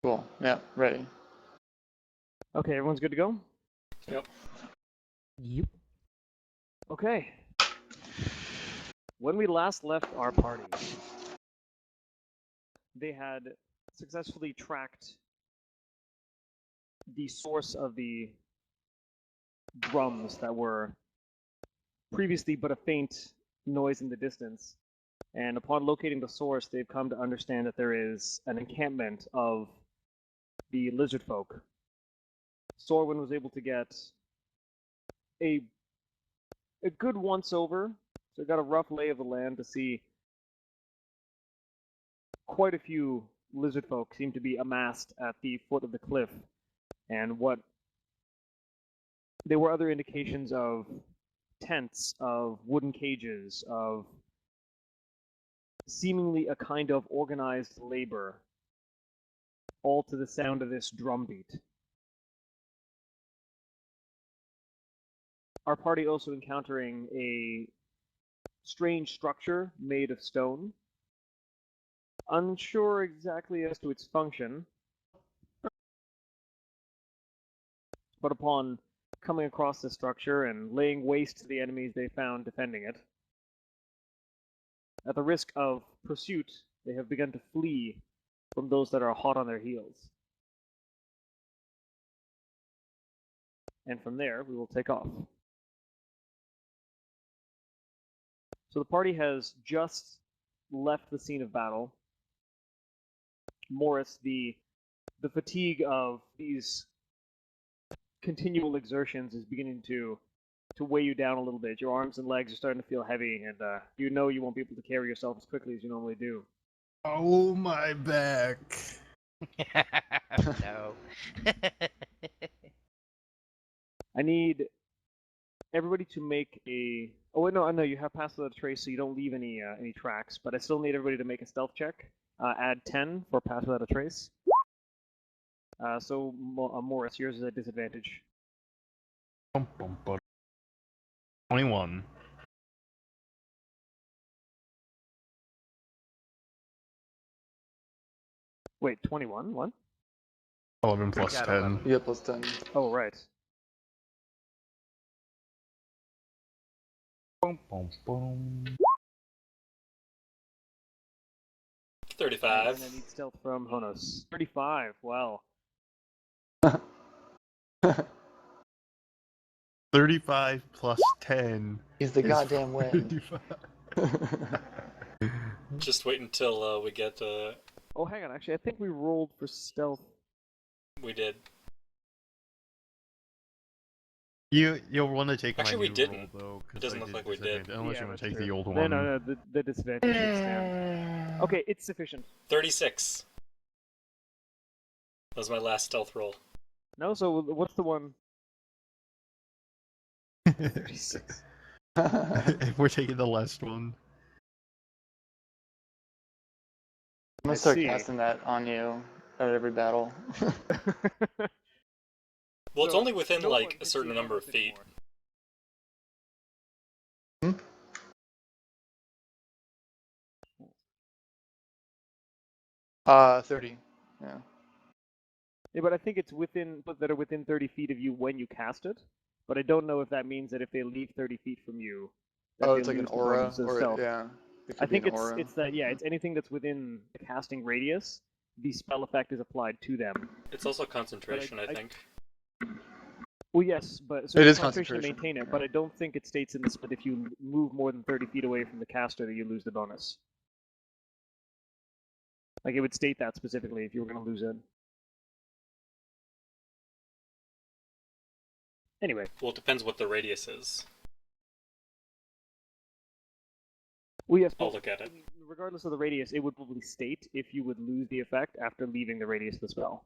Cool. Yeah, ready. Okay, everyone's good to go? Yep. Yep. Okay. When we last left our party, they had successfully tracked the source of the drums that were previously but a faint noise in the distance. And upon locating the source, they've come to understand that there is an encampment of the lizard folk. Sorwin was able to get a good once over, so got a rough lay of the land to see quite a few lizard folk seem to be amassed at the foot of the cliff, and what there were other indications of tents, of wooden cages, of seemingly a kind of organized labor, all to the sound of this drumbeat. Our party also encountering a strange structure made of stone. Unsure exactly as to its function, but upon coming across this structure and laying waste to the enemies they found defending it, at the risk of pursuit, they have begun to flee from those that are hot on their heels. And from there, we will take off. So the party has just left the scene of battle. Morris, the fatigue of these continual exertions is beginning to weigh you down a little bit. Your arms and legs are starting to feel heavy, and you know you won't be able to carry yourself as quickly as you normally do. Oh, my back. No. I need everybody to make a... Oh, wait, no, I know you have passed without a trace, so you don't leave any tracks, but I still need everybody to make a stealth check. Add 10 for pass without a trace. So, Morris, yours is at disadvantage. 21. Wait, 21? What? 11 plus Got 10. 11. Yeah, plus 10. Oh, right. Boom, boom, boom. 35. And I need stealth from Honos. 35, wow. 35 plus 10. He's the is goddamn win. 45. Just wait until we get. Oh, hang on, actually, I think we rolled for stealth. We did. You'll want to take Actually, my we new didn't. roll, though. 'Cause It doesn't I look did like we did. disadvantage, Unless Yeah, you want to that's take the true. old No, one. no, the disadvantage should stand. Okay, it's sufficient. 36. That was my last stealth roll. No, so what's the one? 36. If we're taking the last one. I'm gonna start casting that on you at every battle. Well, it's So, only within no one like a can certain see number of Honos feet. anymore. 30. Yeah. Yeah, but I think it's within that are within 30 feet of you when you cast it. But I don't know if that means that if they leave 30 feet from you, that Oh, they it's like an lose the aura, bonus of or stealth. yeah. It I could be think an aura. it's that it's anything that's within the casting radius. The spell effect is applied to them. It's also concentration, I think. Well, yes, but so It it's is concentration to concentration, maintain it. yeah. But I don't think it states in this that if you move more than 30 feet away from the caster, that you lose the bonus. Like it would state that specifically if you were going to lose it. Anyway. Well, it depends what the radius is. Well, yes, I'll but, look at it. I mean, regardless of the radius, it would probably state if you would lose the effect after leaving the radius of the spell.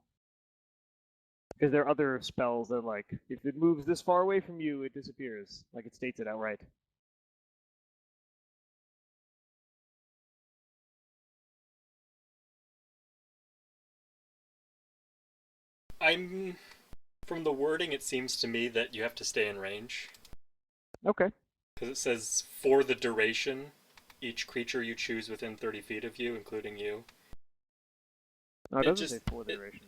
Because there are other spells that, like, if it moves this far away from you, it disappears. Like, it states it outright. From the wording, it seems to me that you have to stay in range. Okay. Because it says, for the duration, each creature you choose within 30 feet of you, including you, No, it It doesn't just- say for the it- duration.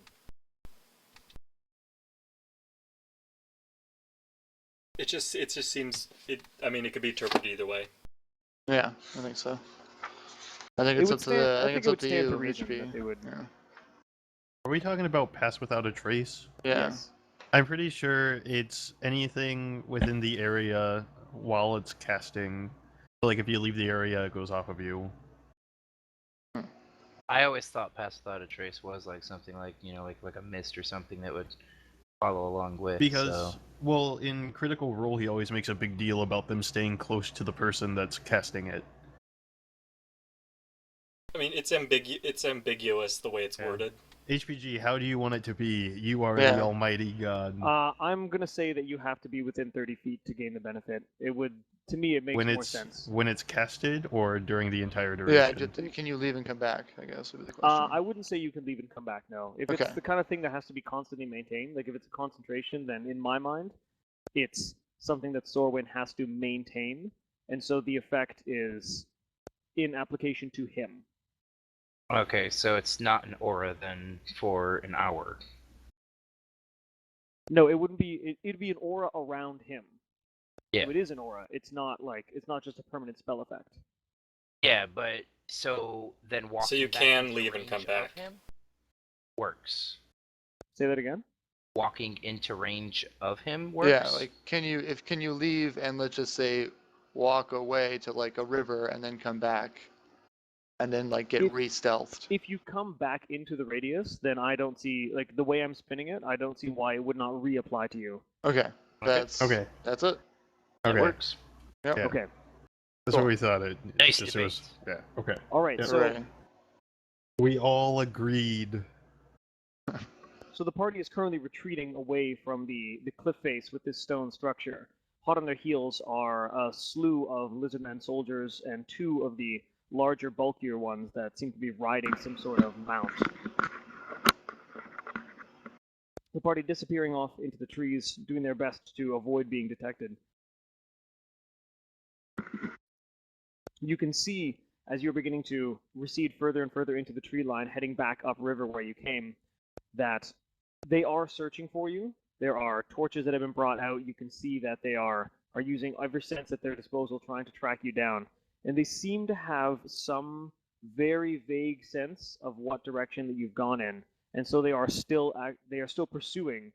It just seems it. I mean, it could be interpreted either way. Yeah, I think so. I think It it's would up to stand, the. I I think think it's it up would to stand you, to reason HP. that they would. Yeah. Are we talking about pass without a trace? Yeah. Yes. I'm pretty sure it's anything within the area while it's casting. So, like if you leave the area, it goes off of you. I always thought Pass Without a Trace was like something like, you know, like a mist or something that would follow along with. Because, so. well, in Critical Role, he always makes a big deal about them staying close to the person that's casting it. I mean, it's ambiguous the way it's Yeah. worded. HPG, how do you want it to be? You are Yeah. the almighty god. I'm gonna say that you have to be within 30 feet to gain the benefit. It would, to me, it makes when more it's sense. when it's casted or during the entire Yeah. duration. Can you leave and come back? I guess would be the question. I wouldn't say you can leave and come back. No, if it's Okay. the kind of thing that has to be constantly maintained, like if it's a concentration, then in my mind, it's something that Sorwyn has to maintain, and so the effect is in application to him. Okay, so it's not an aura then for an hour. No, it wouldn't be. It'd be an aura around him. Yeah. So it is an aura. It's not just a permanent spell effect. Yeah, but so then walking So you back can into leave and range come of back. him works. Say that again. Walking into range of him works. Yeah. Like, can you leave and let's just say walk away to like a river and then come back, and then like get If- re-stealthed? If you come back into the radius, then I don't see, like, the way I'm spinning it, I don't see why it would not reapply to you. Okay. That's Okay. That's it. That Okay. works. Yep. Yeah. Okay. That's Cool. what we thought. It Nice just debate. was. Yeah. Okay. All right. Yeah. So Hooray. We all agreed. So the party is currently retreating away from the cliff face with this stone structure. Hot on their heels are a slew of lizardmen soldiers and two of the larger, bulkier ones that seem to be riding some sort of mount. The party disappearing off into the trees, doing their best to avoid being detected. You can see, as you're beginning to recede further and further into the tree line, heading back upriver where you came, that they are searching for you. There are torches that have been brought out. You can see that they are using every sense at their disposal trying to track you down. And they seem to have some very vague sense of what direction that you've gone in. And so they are still pursuing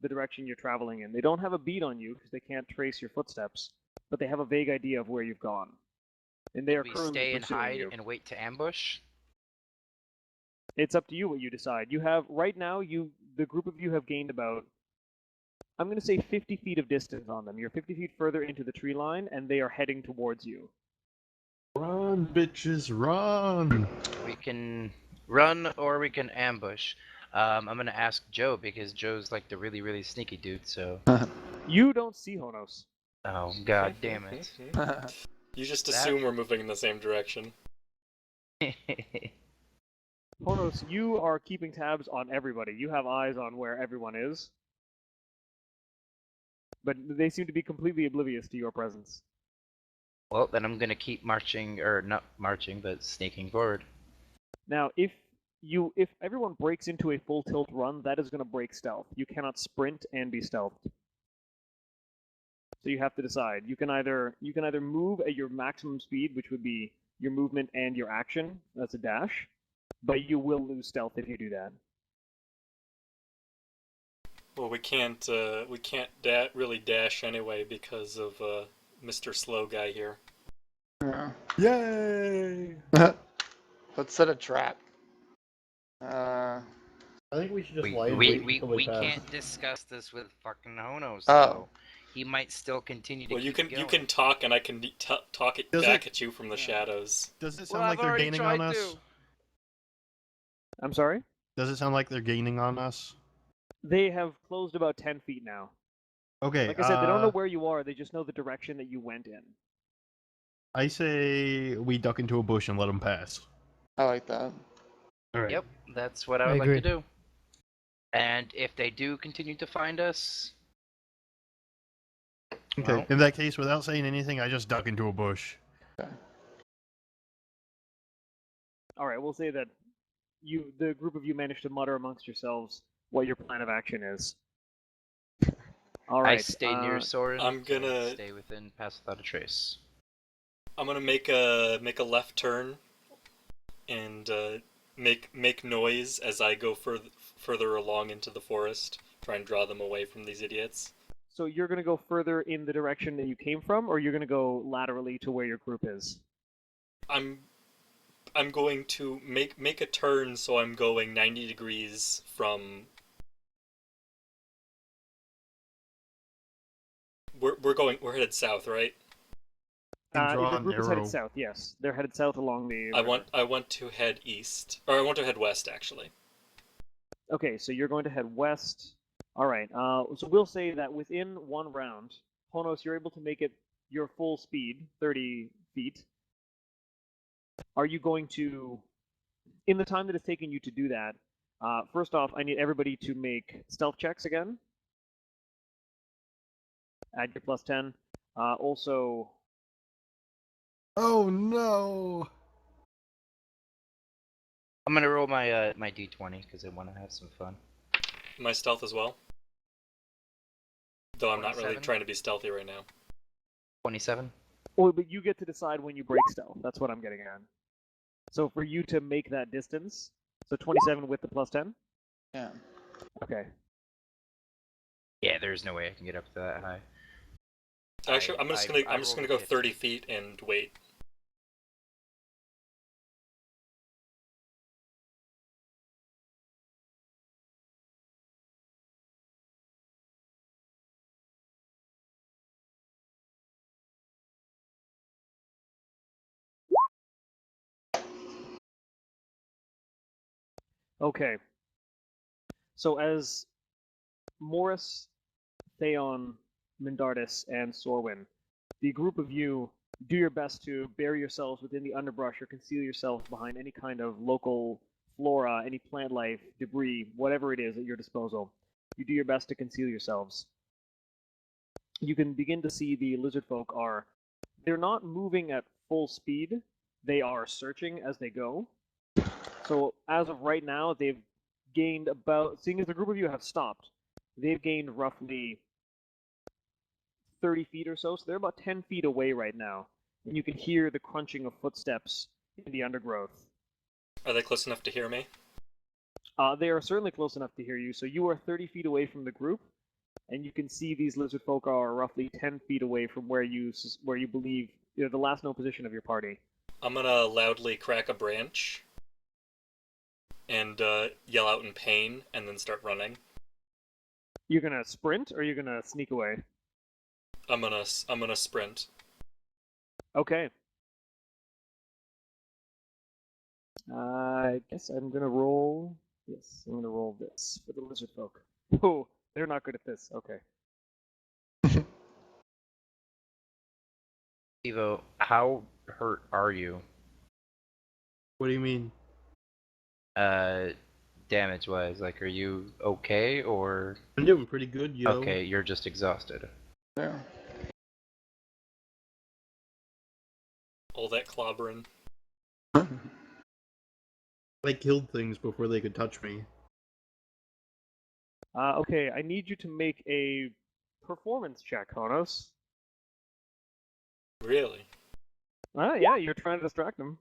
the direction you're traveling in. They don't have a beat on you because they can't trace your footsteps, but they have a vague idea of where you've gone. And they are We currently stay and pursuing hide you. and wait to ambush. It's up to you what you decide. You have right now. The group of you have gained about, I'm going to say 50 feet of distance on them. You're 50 feet further into the tree line, and they are heading towards you. Run, bitches, run! We can run or we can ambush. I'm gonna ask Joe because Joe's like the really, really sneaky dude. So. You don't see Honos. Oh god damn it. You just That- assume we're moving in the same direction. Honos, you are keeping tabs on everybody. You have eyes on where everyone is. But they seem to be completely oblivious to your presence. Well, then I'm gonna keep marching, or not marching, but sneaking forward. Now, if everyone breaks into a full tilt run, that is going to break stealth. You cannot sprint and be stealthed. So you have to decide. You can either move at your maximum speed, which would be your movement and your action. That's a dash. But you will lose stealth if you do that. Well, we can't really dash anyway because of Mr. Slow Guy here. Yeah. Yay! Let's set a trap. I think we should just lie and We wait until they pass. can't discuss this with fucking Honos. Oh. So he might still continue to Well, you keep can going. talk, and I can talk it Does back it- at you from the shadows. Does it Well, sound I've like they're already gaining tried on us? to. I'm sorry? Does it sound like they're gaining on us? They have closed about 10 feet now. Okay. Like I said, they don't know where you are. They just know the direction that you went in. I say we duck into a bush and let them pass. I like that. All right. Yep, that's what I I would like agree. to do. And if they do continue to find us, Okay. Well- In that case, without saying anything, I just duck into a bush. All right, we'll say that the group of you manage to mutter amongst yourselves what your plan of action is. All right. I stay near Soren. I'm gonna- stay within Pass Without a Trace. I'm gonna make a left turn, and make noise as I go further along into the forest. Try and draw them away from these idiots. So you're going to go further in the direction that you came from, or you're going to go laterally to where your group is? I'm going to make a turn, so I'm going 90 degrees from. We're headed south, right? You can draw the an group is headed arrow. south. Yes, they're headed south along the. I river. want to head east, or I want to head west actually. Okay, so you're going to head west. All right. So we'll say that within one round, Honos, you're able to make it your full speed, 30 feet. Are you going to, in the time that it's taken you to do that, first off, I need everybody to make stealth checks again. Add your plus 10. Also, Oh no! I'm gonna roll my my d20 because I want to have some fun. My stealth as well. Though I'm not really 27? trying to be stealthy right now. 27. well, but you get to decide when you break stealth. That's what I'm getting at. So for you to make that distance, so 27 with the plus 10? Yeah. Okay. Yeah, there's no way I can get up to that high. Actually, I'm just gonna rolled go a 30 15. feet and wait. Okay. So as Morris, Theon, Mindardus, and Sorwin, the group of you do your best to bury yourselves within the underbrush or conceal yourself behind any kind of local flora, any plant life, debris, whatever it is at your disposal. You do your best to conceal yourselves. You can begin to see the lizard folk they're not moving at full speed, they are searching as they go. So as of right now, they've gained about, seeing as the group of you have stopped, they've gained roughly 30 feet or so, so they're about 10 feet away right now. And you can hear the crunching of footsteps in the undergrowth. Are they close enough to hear me? They are certainly close enough to hear you, so you are 30 feet away from the group, and you can see these lizard folk are roughly 10 feet away from where you believe the last known position of your party. I'm gonna loudly crack a branch and yell out in pain, and then start running. You're gonna sprint, or you're gonna sneak away? I'm gonna sprint. Okay. I guess I'm gonna roll. Yes, I'm gonna roll this for the lizard folk. Oh, they're not good at this. Okay. Evo, how hurt are you? What do you mean? Damage wise, like, are you okay or? I'm doing pretty good, yo. Okay, you're just exhausted. Yeah. All that clobbering. I killed things before they could touch me. Okay, I need you to make a performance check, Honos. Really? Yeah, you're trying to distract them.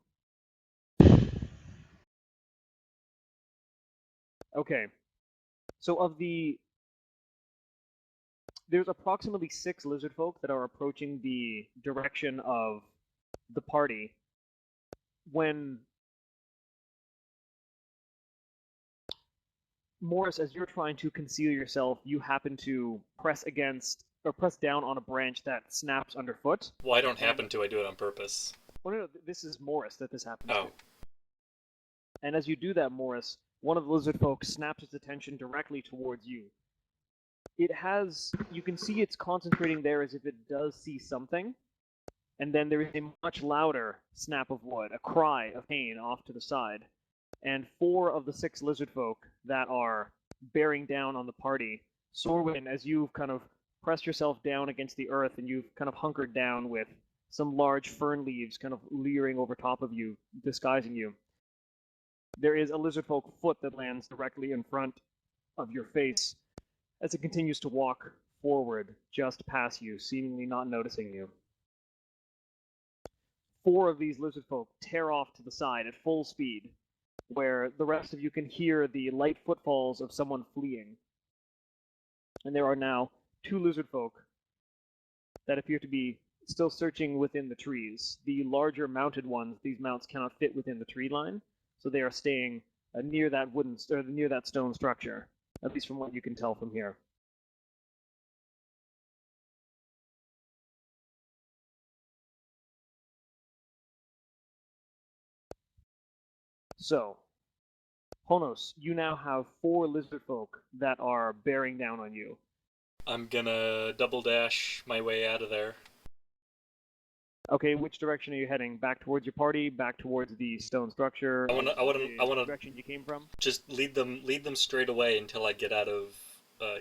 Okay. So there's approximately 6 lizard folk that are approaching the direction of the party. When Morris, as you're trying to conceal yourself, you happen to press down on a branch that snaps underfoot. Well, I don't happen to. I do it on purpose. Oh no, this is Morris that this happens Oh. to. And as you do that, Morris, one of the lizard folk snaps its attention directly towards you. You can see it's concentrating there as if it does see something, and then there is a much louder snap of wood, a cry of pain off to the side. And 4 of the 6 lizard folk that are bearing down on the party, Sorwin, as you've kind of pressed yourself down against the earth and you've kind of hunkered down with some large fern leaves kind of leering over top of you, disguising you, There is a lizardfolk foot that lands directly in front of your face as it continues to walk forward just past you, seemingly not noticing you. 4 of these lizardfolk tear off to the side at full speed, where the rest of you can hear the light footfalls of someone fleeing. And there are now 2 lizardfolk that appear to be still searching within the trees. The larger mounted ones, these mounts cannot fit within the tree line, so they are staying near that near that stone structure, at least from what you can tell from here. So, Honos, you now have 4 lizardfolk that are bearing down on you. I'm gonna double dash my way out of there. Okay, which direction are you heading? Back towards your party? Back towards the stone structure? I wanna the direction you came from? just lead them straight away until I get out of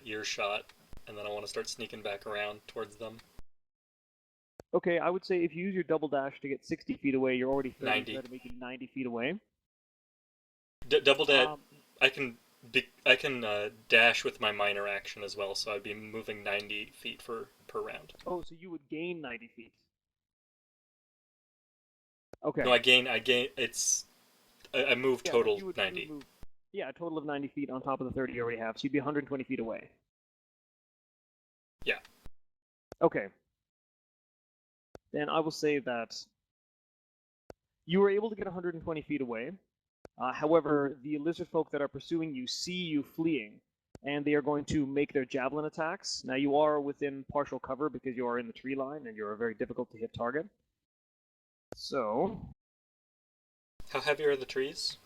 earshot, and then I want to start sneaking back around towards them. Okay, I would say if you use your double dash to get 60 feet away, you're already 30, 90. so that'd make you 90 feet away. Double dash. I can dash with my minor action as well, so I'd be moving 90 feet per round. Oh, so you would gain 90 feet. Okay. No, I gain. It's. I move Yeah, total you would 90. move, yeah, a total of 90 feet on top of the 30 you already have, so you'd be 120 feet away. Yeah. Okay. Then I will say that you were able to get 120 feet away. However, the lizard folk that are pursuing you see you fleeing, and they are going to make their javelin attacks. Now, you are within partial cover because you are in the tree line, and you're a very difficult to hit target. So, How heavy are the trees?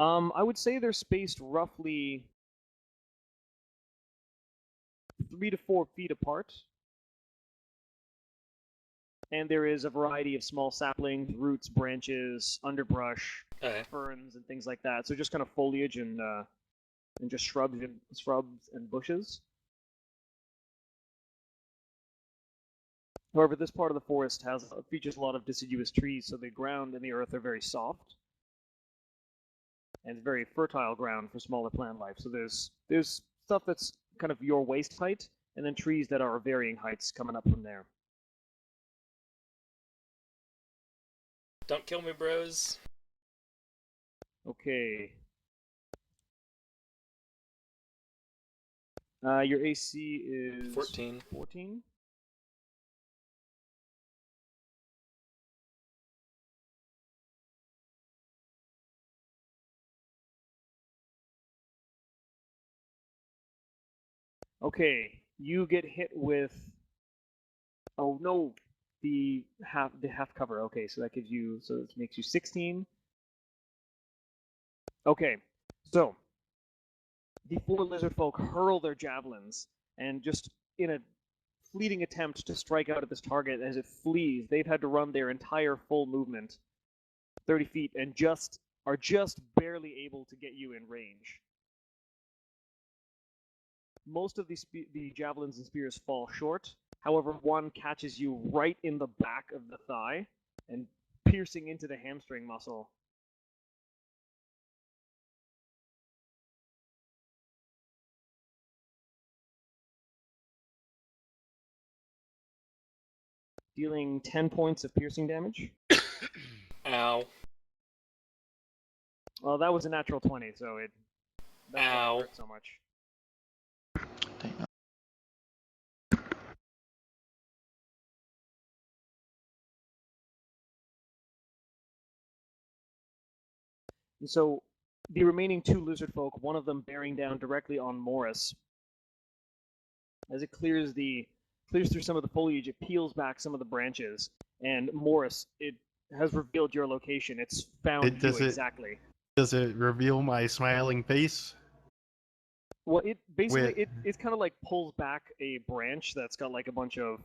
I would say they're spaced roughly 3 to 4 feet apart. And there is a variety of small saplings, roots, branches, underbrush, Okay. ferns, and things like that. So just kind of foliage and just shrubs and bushes. However, this part of the forest features a lot of deciduous trees, so the ground and the earth are very soft, and it's very fertile ground for smaller plant life. So there's stuff that's kind of your waist height, and then trees that are varying heights coming up from there. Don't kill me, bros. Okay. Your AC is 14. 14. Okay, you get hit with. Oh no, the half cover. Okay, so that gives you it makes you 16. Okay, so the 4 lizard folk hurl their javelins, and just in a fleeting attempt to strike out at this target as it flees, they've had to run their entire full movement, 30 feet, and are just barely able to get you in range. Most of the javelins and spears fall short. However, one catches you right in the back of the thigh and piercing into the hamstring muscle. Dealing 10 points of piercing damage. Ow. Well, that was a natural 20, so that didn't Ow. hurt so much. Damn. And so the remaining 2 lizard folk, one of them bearing down directly on Morris. As it clears through some of the foliage, it peels back some of the branches, and Morris, it has revealed your location. It's found you exactly. Does it reveal my smiling face? Well, it basically it kind of like pulls back a branch that's got like a bunch of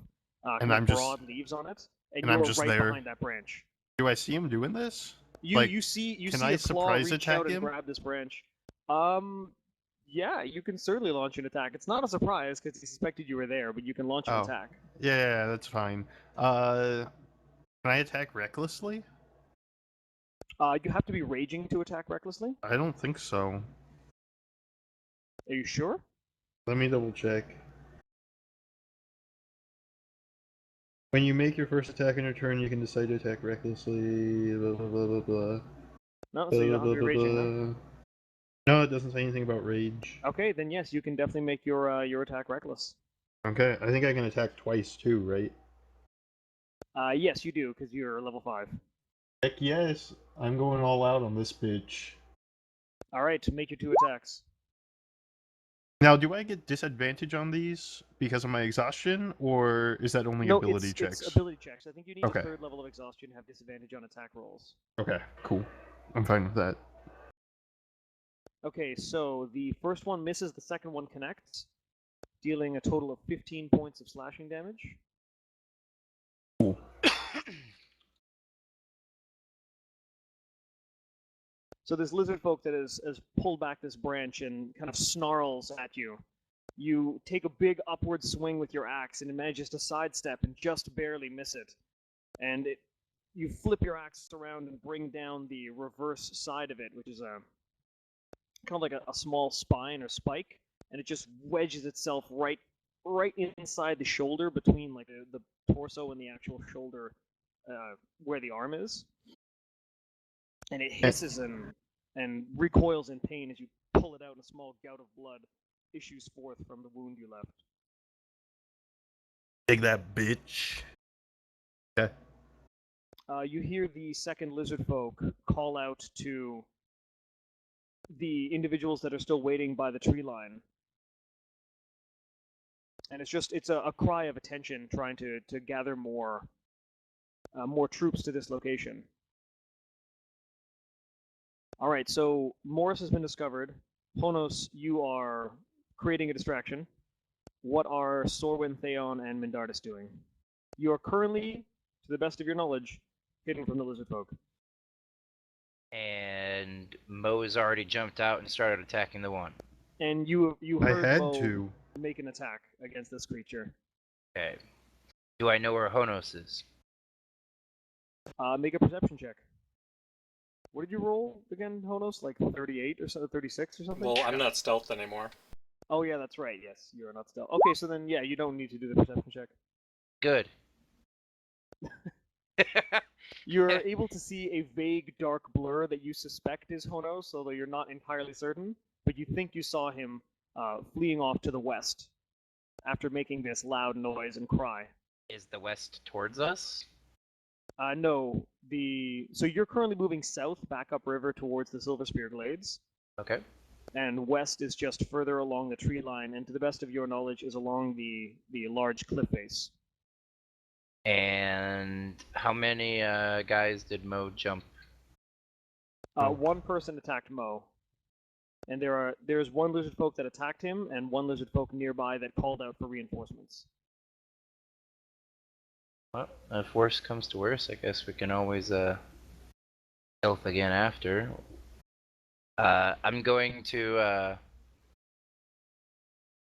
kind of broad leaves on it, and I'm you're just right there. behind that branch. Do I see him doing this? You see can a I claw surprise reach attack out and him? grab this branch. Yeah, you can certainly launch an attack. It's not a surprise because he suspected you were there, but you can launch an attack. Yeah, that's fine. Can I attack recklessly? You have to be raging to attack recklessly. I don't think so. Are you sure? Let me double check. When you make your first attack in your turn, you can decide to attack recklessly. Blah blah blah blah blah. No, so you don't have to be raging then. No, it doesn't say anything about rage. Okay, then yes, you can definitely make your attack reckless. Okay, I think I can attack twice too, right? Yes, you do, because you're level 5. Heck yes, I'm going all out on this bitch. Alright, make your 2 attacks. Now, do I get disadvantage on these because of my exhaustion, or is that only ability checks? It's ability checks. I think you need Okay. a 3rd level of exhaustion to have disadvantage on attack rolls. Okay, cool. I'm fine with that. Okay, so the first one misses, the second one connects, dealing a total of 15 points of slashing damage. Cool. So this lizard folk that has pulled back this branch and kind of snarls at you. You take a big upward swing with your axe and it manages to sidestep and just barely miss it. And you flip your axe around and bring down the reverse side of it, which is a kind of like a small spine or spike, and it just wedges itself right inside the shoulder between like the torso and the actual shoulder where the arm is. And it hisses and recoils in pain as you pull it out, and a small gout of blood issues forth from the wound you left. Take that, bitch. Okay. You hear the second lizard folk call out to the individuals that are still waiting by the tree line. And it's a cry of attention, trying to gather more troops to this location. All right, so Morris has been discovered. Honos, you are creating a distraction. What are Sorwin, Theon, and Mindardus doing? You are currently, to the best of your knowledge, hidden from the lizard folk. And Mo's already jumped out and started attacking the one. And you I heard had Mo to. make an attack against this creature. Okay. Do I know where Honos is? Make a perception check. What did you roll again, Honos? Like 38 or something, 36 or something? Well, I'm not stealth anymore. Oh yeah, that's right. Yes, you're not stealth. Okay, so then yeah, you don't need to do the perception check. Good. You're able to see a vague dark blur that you suspect is Honos, although you're not entirely certain. But you think you saw him fleeing off to the west after making this loud noise and cry. Is the west towards us? No, so you're currently moving south, back upriver towards the Silver Spear Glades. Okay. And west is just further along the tree line, and to the best of your knowledge, is along the large cliff face. And how many guys did Mo jump? One person attacked Mo, and there's one lizard folk that attacked him, and one lizard folk nearby that called out for reinforcements. Well, if worse comes to worse, I guess we can always stealth again after. I'm going to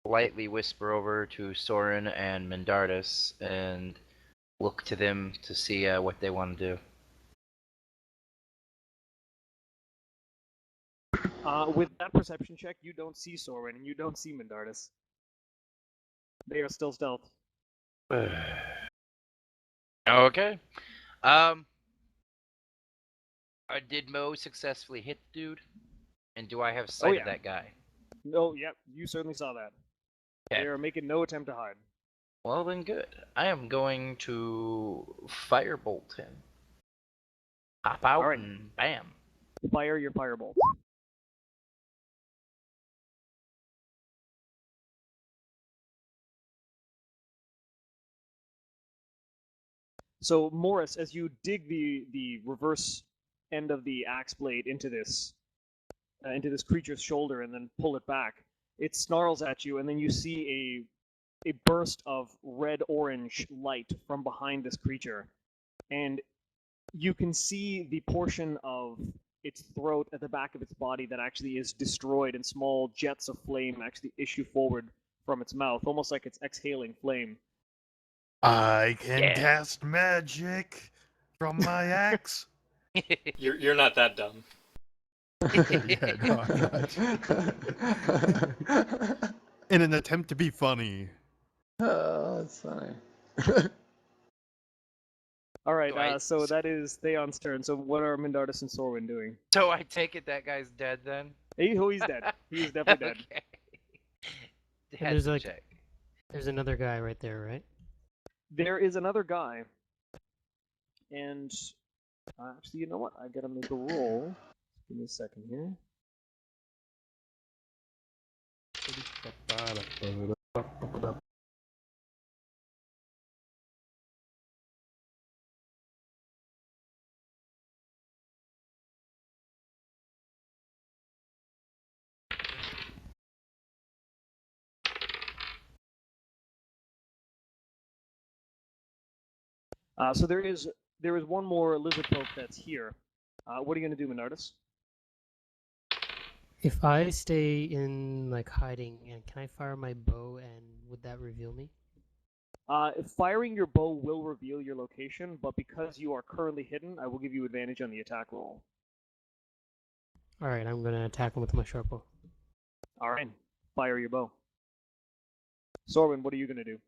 politely whisper over to Soren and Mindardus and look to them to see what they want to do. With that perception check, you don't see Soren and you don't see Mindardus. They are still stealth. Okay. Did Mo successfully hit the dude? And do I have sight of that guy? No, yep, you certainly saw that. Okay. They are making no attempt to hide. Well then good. I am going to firebolt him. Pop out Alright. and bam. Fire your firebolt. So Morris, as you dig the reverse end of the axe blade into this creature's shoulder and then pull it back, it snarls at you, and then you see a burst of red-orange light from behind this creature, and you can see the portion of its throat at the back of its body that actually is destroyed, and small jets of flame actually issue forward from its mouth, almost like it's exhaling flame. I can cast magic from my axe. You're not that dumb. Yeah, no, I'm not. In an attempt to be funny. Oh, that's funny. All right, So I- so that is Theon's turn. So what are Mindardus and Sorwin doing? So I take it that guy's dead then? He's dead. He is definitely dead. Okay. And Had there's to like- check. There's another guy right there, right? There is another guy, and actually, you know what? I gotta make a roll. Give me a second here. So there is one more lizard folk that's here. What are you gonna do, Minardus? If I stay in like hiding, and can I fire my bow, and would that reveal me? Firing your bow will reveal your location, but because you are currently hidden, I will give you advantage on the attack roll. All right, I'm gonna attack him with my short bow. All right, fire your bow. Sorwin, what are you gonna do?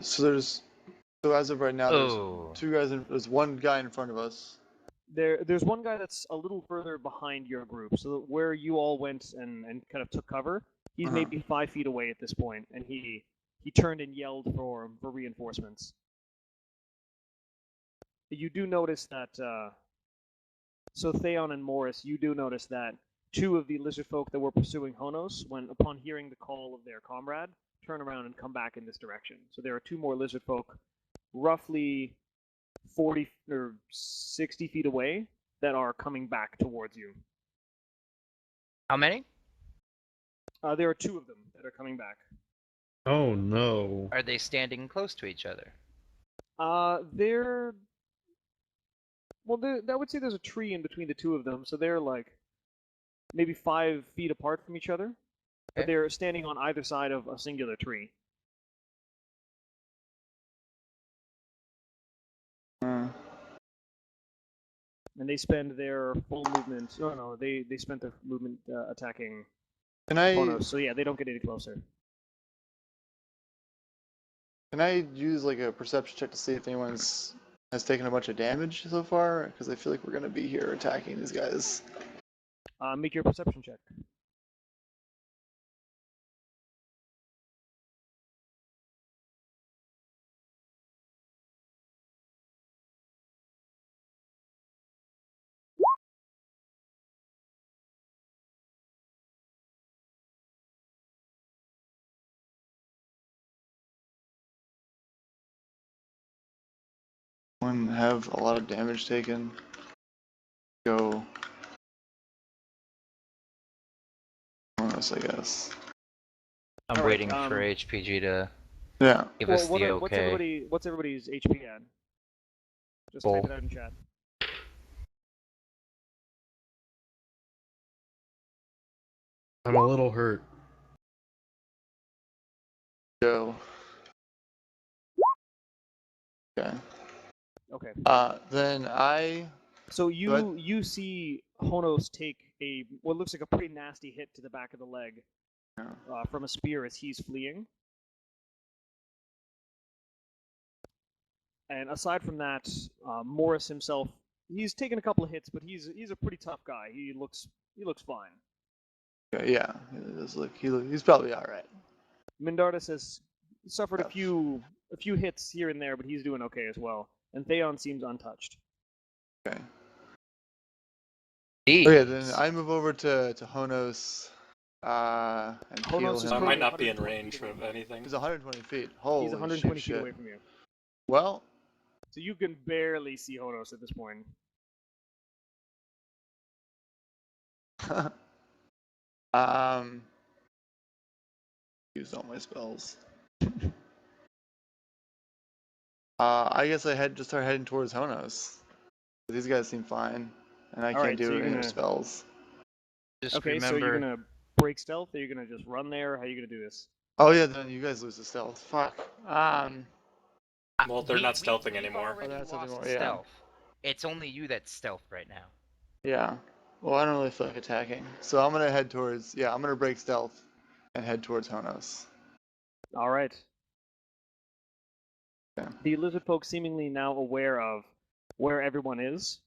So as of right now, there's Oh. two guys. There's one guy in front of us. There's one guy that's a little further behind your group, so that where you all went and kind of took cover, he's Uh-huh. maybe 5 feet away at this point, and he turned and yelled for reinforcements. You do notice that, so Theon and Morris, you do notice that two of the lizard folk that were pursuing Honos, when upon hearing the call of their comrade, turn around and come back in this direction. So there are two more lizard folk, roughly 40 or 60 feet away, that are coming back towards you. How many? There are two of them that are coming back. Oh no. Are they standing close to each other? They're well, I would say there's a tree in between the two of them, so they're like maybe 5 feet apart from each other, but Okay. they're standing on either side of a singular tree. And they spend their full movement. No, they spent their movement attacking Can I Honos. So yeah, they don't get any closer. use like a perception check to see if anyone's has taken a bunch of damage so far? Because I feel like we're gonna be here attacking these guys. Make your perception check. One have a lot of damage taken. Go. Bonus, I guess. I'm All right, waiting for HPG to Yeah. give us the what's okay. what's everybody's HP at? Just type it out in chat. I'm a little hurt. Go. Okay. Okay. Then I. So Go you see Honos take what looks like a pretty nasty hit to the back of the leg Yeah. from a spear as he's fleeing. And aside from that, Morris himself, he's taken a couple of hits, but he's a pretty tough guy. He looks fine. Okay, yeah. He's probably all right. Mindardus has suffered a Ouch. few hits here and there, but he's doing okay as well. And Theon seems untouched. Okay. Jeez. Okay, then I move over to Honos. And Honos heal is him. I currently might not be in 120 range feet away. of anything. He's 120 feet. Holy He's 120 shit. feet away from you. Well, So you can barely see Honos at this point. used all my spells. I guess I just start heading towards Honos. These guys seem fine, and I All can't right, do so you're any of their gonna- spells. Just Okay, so remember, you're gonna break stealth, or you're gonna just run there? How are you gonna do this? Oh yeah, then you guys lose the stealth. Fuck. Well, they're not stealthing we've anymore. already Oh, that's lost something more, the yeah. stealth. It's only you that's stealth right now. Yeah. Well, I don't really feel like attacking, so I'm gonna head towards. Yeah, I'm gonna break stealth and head towards Honos. All right. Yeah. The lizard folk seemingly now aware of where everyone is.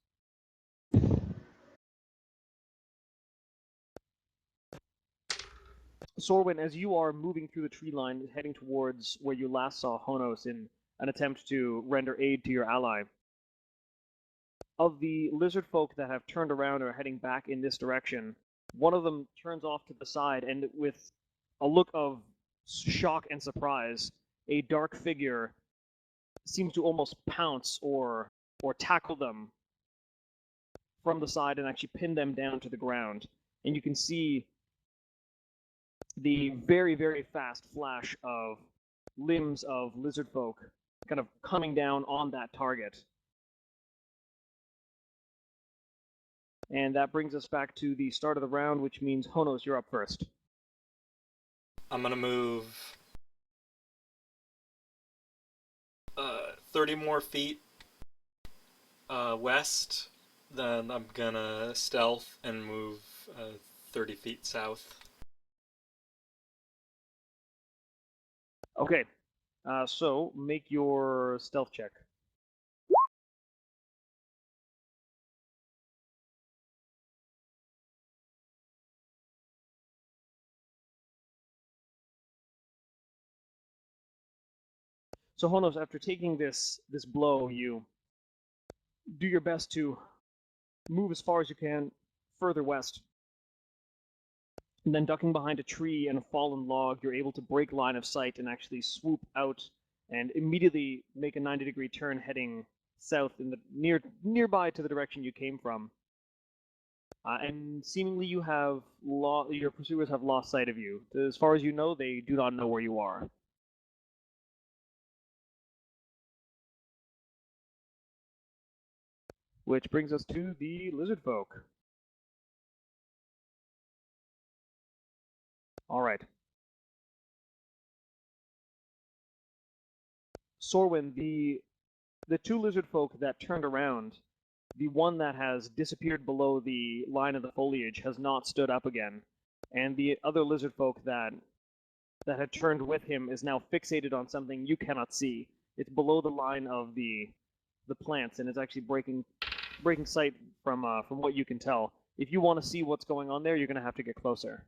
Sorwin, as you are moving through the tree line, heading towards where you last saw Honos in an attempt to render aid to your ally, of the lizard folk that have turned around or are heading back in this direction, one of them turns off to the side, and with a look of shock and surprise, a dark figure seems to almost pounce or tackle them from the side and actually pin them down to the ground. And you can see the very, very fast flash of limbs of lizard folk kind of coming down on that target. And that brings us back to the start of the round, which means Honos, you're up first. I'm gonna move 30 more feet west. Then I'm gonna stealth and move 30 feet south. Okay, so make your stealth check. So Honos, after taking this blow, you do your best to move as far as you can further west. And then ducking behind a tree and a fallen log, you're able to break line of sight and actually swoop out and immediately make a 90-degree turn heading south in the nearby to the direction you came from. And seemingly you have your pursuers have lost sight of you. As far as you know, they do not know where you are. Which brings us to the lizard folk. All right. Sorwin, the two lizard folk that turned around, the one that has disappeared below the line of the foliage has not stood up again, and the other lizard folk that had turned with him is now fixated on something you cannot see. It's below the line of the plants, and it's actually breaking sight from what you can tell. If you want to see what's going on there, you're going to have to get closer.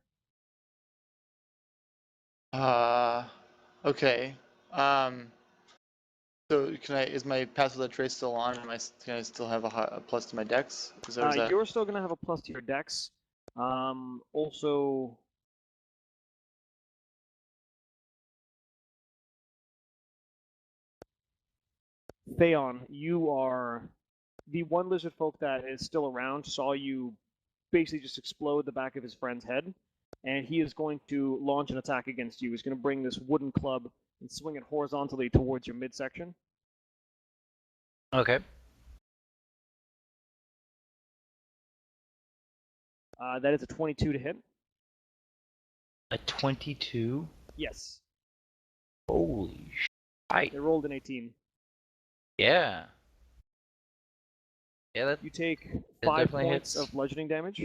Okay. So is my pass without trace still on? Can I still have a plus to my dex? You're still going to have a plus to your dex. Also, Theon, you are the one lizard folk that is still around. Saw you basically just explode the back of his friend's head, and he is going to launch an attack against you. He's going to bring this wooden club and swing it horizontally towards your midsection. Okay. That is a 22 to hit. A 22? Yes. Holy shit. They rolled an 18. Yeah. Yeah, that You take That 5 definitely points hits. of bludgeoning damage,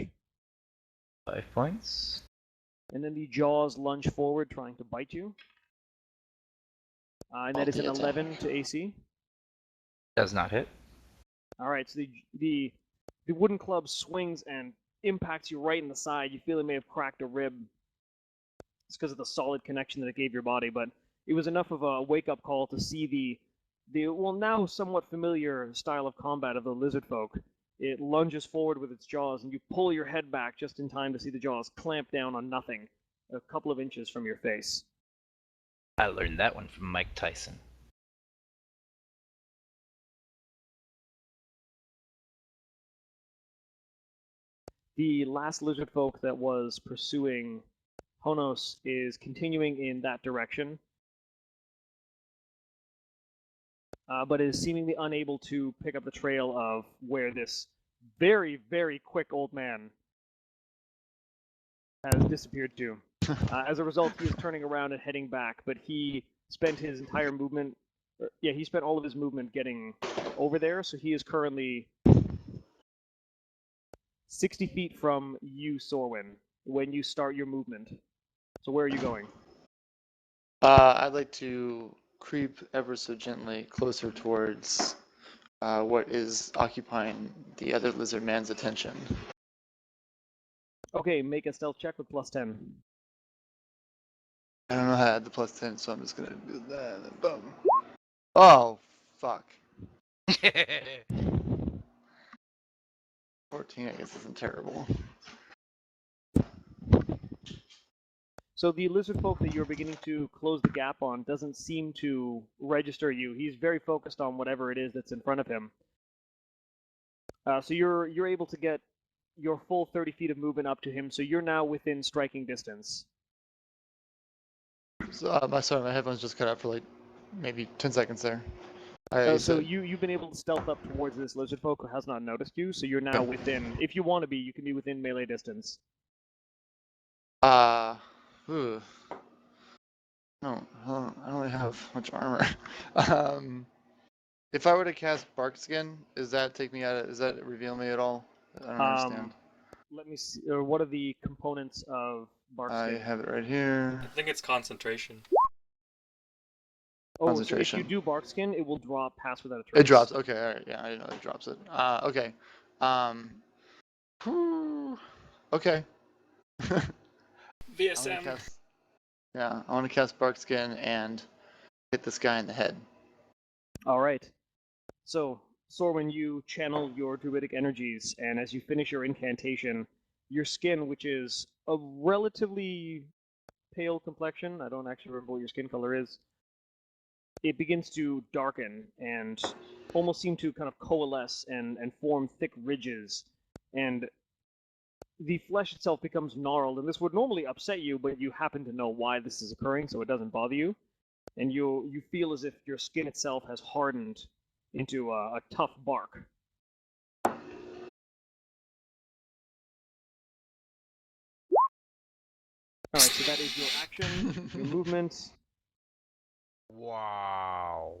5 points. and then the jaws lunge forward, trying to bite you. And that is an 11 to AC. Does not hit. All right, so the wooden club swings and impacts you right in the side. You feel it may have cracked a rib. It's because of the solid connection that it gave your body, but it was enough of a wake-up call to see the now somewhat familiar style of combat of the lizard folk. It lunges forward with its jaws, and you pull your head back just in time to see the jaws clamp down on nothing, a couple of inches from your face. I learned that one from Mike Tyson. The last lizard folk that was pursuing Honos is continuing in that direction, but is seemingly unable to pick up the trail of where this very, very quick old man has disappeared to. As a result, he is turning around and heading back, but he spent his entire movement Yeah, he spent all of his movement getting over there, so he is currently 60 feet from you, Sorwin, when you start your movement. So where are you going? I'd like to creep ever so gently closer towards what is occupying the other lizard man's attention. Okay, make a stealth check with +10. I don't know how to add the +10, so I'm just gonna do that. And then boom. Oh, fuck. 14, I guess, isn't terrible. So the lizard folk that you're beginning to close the gap on doesn't seem to register you. He's very focused on whatever it is that's in front of him. So you're able to get your full 30 feet of movement up to him, so you're now within striking distance. So, my headphones just cut out for like maybe 10 seconds there. So you've been able to stealth up towards this lizard folk who has not noticed you, so you're now within, if you want to be, you can be within melee distance. No, I don't really have much armor. If I were to cast Bark Skin, does that take me out? Does that reveal me at all? I don't understand. Let me see. What are the components of Bark Skin? I have it right here. I think it's concentration. Oh, so if Concentration. you do Bark Skin, it will drop Pass Without a Trace. It drops. Okay, all right. Yeah, I didn't know it drops it. Okay. Okay. VSM. I want to cast Bark Skin and hit this guy in the head. All right. So, Sorwin, you channel your druidic energies, and as you finish your incantation, your skin, which is a relatively pale complexion, I don't actually remember what your skin color is, it begins to darken and almost seem to kind of coalesce and form thick ridges, and the flesh itself becomes gnarled, and this would normally upset you, but you happen to know why this is occurring, so it doesn't bother you. And you feel as if your skin itself has hardened into a tough bark. Alright, so that is your action, your movement. Wow.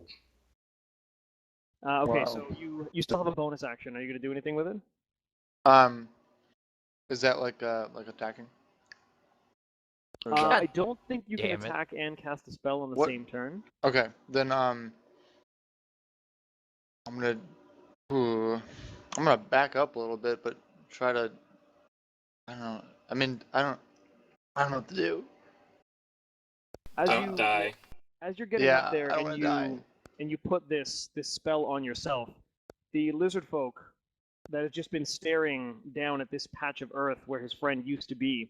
Okay, Wow. so you still have a bonus action. Are you going to do anything with it? Is that like attacking? Or is that- I don't think you can Damn it. attack and cast a spell on the What? same turn. Okay, then I'm gonna back up a little bit, but try to. I don't know. I mean, I don't know what to do. Don't die. As you're getting Yeah, up there I don't wanna die. and you put this spell on yourself, the lizard folk that has just been staring down at this patch of earth where his friend used to be,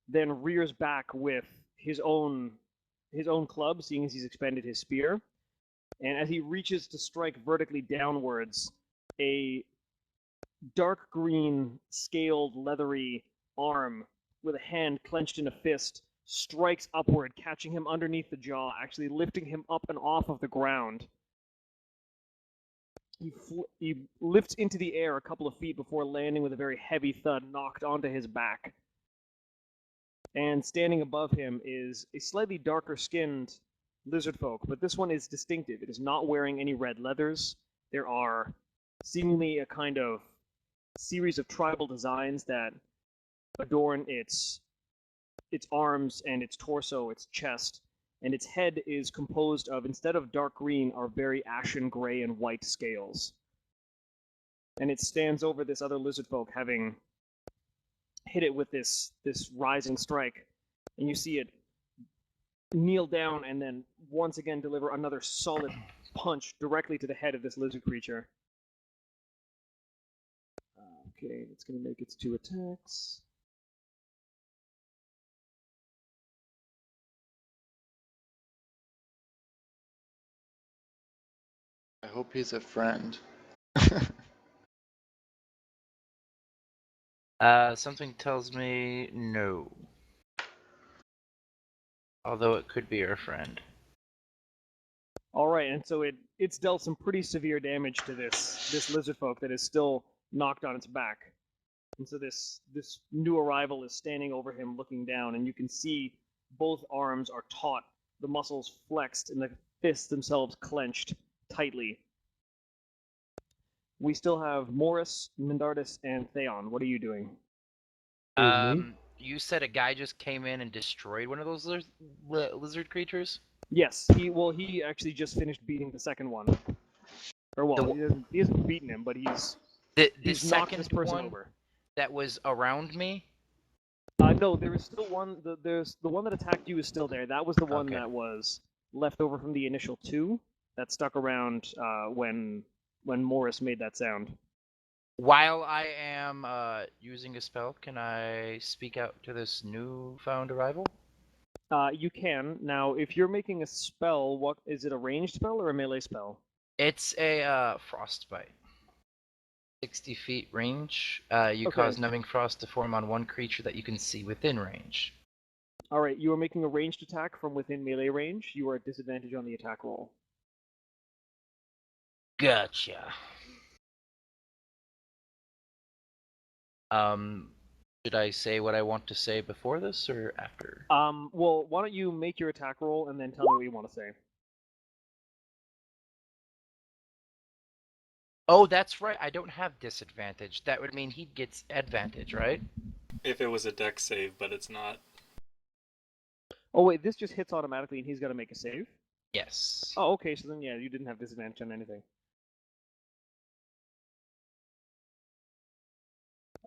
then rears back with his own club, seeing as he's expended his spear. And as he reaches to strike vertically downwards, a dark green, scaled, leathery arm with a hand clenched in a fist strikes upward, catching him underneath the jaw, actually lifting him up and off of the ground. He lifts into the air a couple of feet before landing with a very heavy thud knocked onto his back. And standing above him is a slightly darker skinned lizard folk, but this one is distinctive. It is not wearing any red leathers. There are seemingly a kind of series of tribal designs that adorn its arms and its torso, its chest, and its head is composed of, instead of dark green, are very ashen gray and white scales. And it stands over this other lizard folk, having hit it with this rising strike, and you see it kneel down and then once again deliver another solid punch directly to the head of this lizard creature. Okay, it's going to make its 2 attacks. I hope he's a friend. Something tells me no. Although it could be our friend. Alright, and so it's dealt some pretty severe damage to this lizard folk that is still knocked on its back. And so this new arrival is standing over him looking down, and you can see both arms are taut, the muscles flexed, and the fists themselves clenched tightly. We still have Morris, Mindardus, and Theon. What are you doing? Me? You said a guy just came in and destroyed one of those lizard creatures? Yes, he actually just finished beating the second one. Or well, he hasn't beaten him, but he's The knocked second this person one over. that was around me? No, there is still one. There's the one that attacked you is still there. That was the one Okay. that was left over from the initial two that stuck around when Morris made that sound. While I am using a spell, can I speak out to this newfound arrival? You can now. If you're making a spell, what is it? A ranged spell or a melee spell? It's a frostbite. 60 feet range. You Okay. cause numbing frost to form on one creature that you can see within range. All right, you are making a ranged attack from within melee range. You are at disadvantage on the attack roll. Gotcha. Should I say what I want to say before this or after? Well, why don't you make your attack roll and then tell me what you want to say? Oh, that's right. I don't have disadvantage. That would mean he gets advantage, right? If it was a deck save, but it's not. Oh wait, this just hits automatically, and he's got to make a save. Yes. Oh, okay. So then, yeah, you didn't have disadvantage on anything.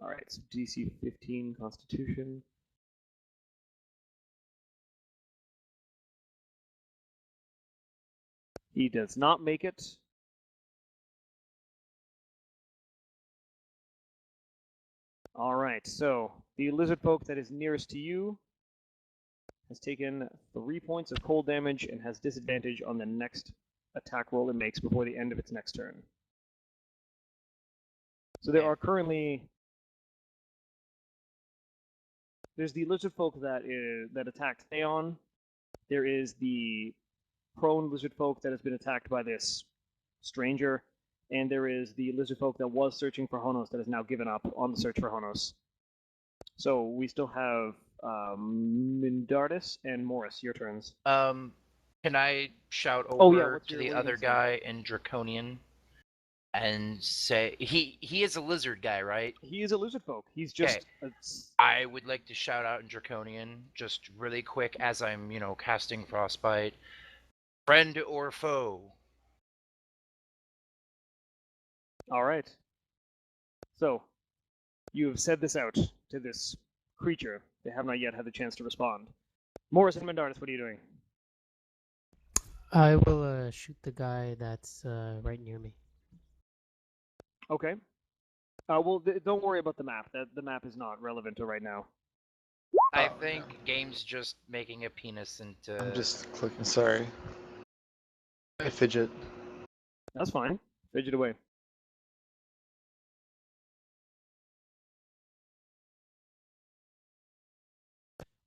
All right, so DC 15 Constitution. He does not make it. All right, so the lizard folk that is nearest to you has taken 3 points of cold damage and has disadvantage on the next attack roll it makes before the end of its next turn. So there are currently... There's the lizard folk that attacked Theon. There is the prone lizard folk that has been attacked by this stranger. And there is the lizard folk that was searching for Honos that has now given up on the search for Honos. So we still have Mindardus and Morris. Your turns. Can I shout over Oh, yeah, to the other guy in Draconian and say he is a lizard guy, right? He is a lizard folk. He's just. I would like to shout out in Draconian just really quick as I'm, casting Frostbite. Friend or foe? All right. So, you have said this out to this creature. They have not yet had the chance to respond. Morris and Mindardus, what are you doing? I will shoot the guy that's right near me. Okay. Well, don't worry about the map. The map is not relevant to right now. I think game's just making a penis into... I'm just clicking, sorry. I fidget. That's fine. Fidget away.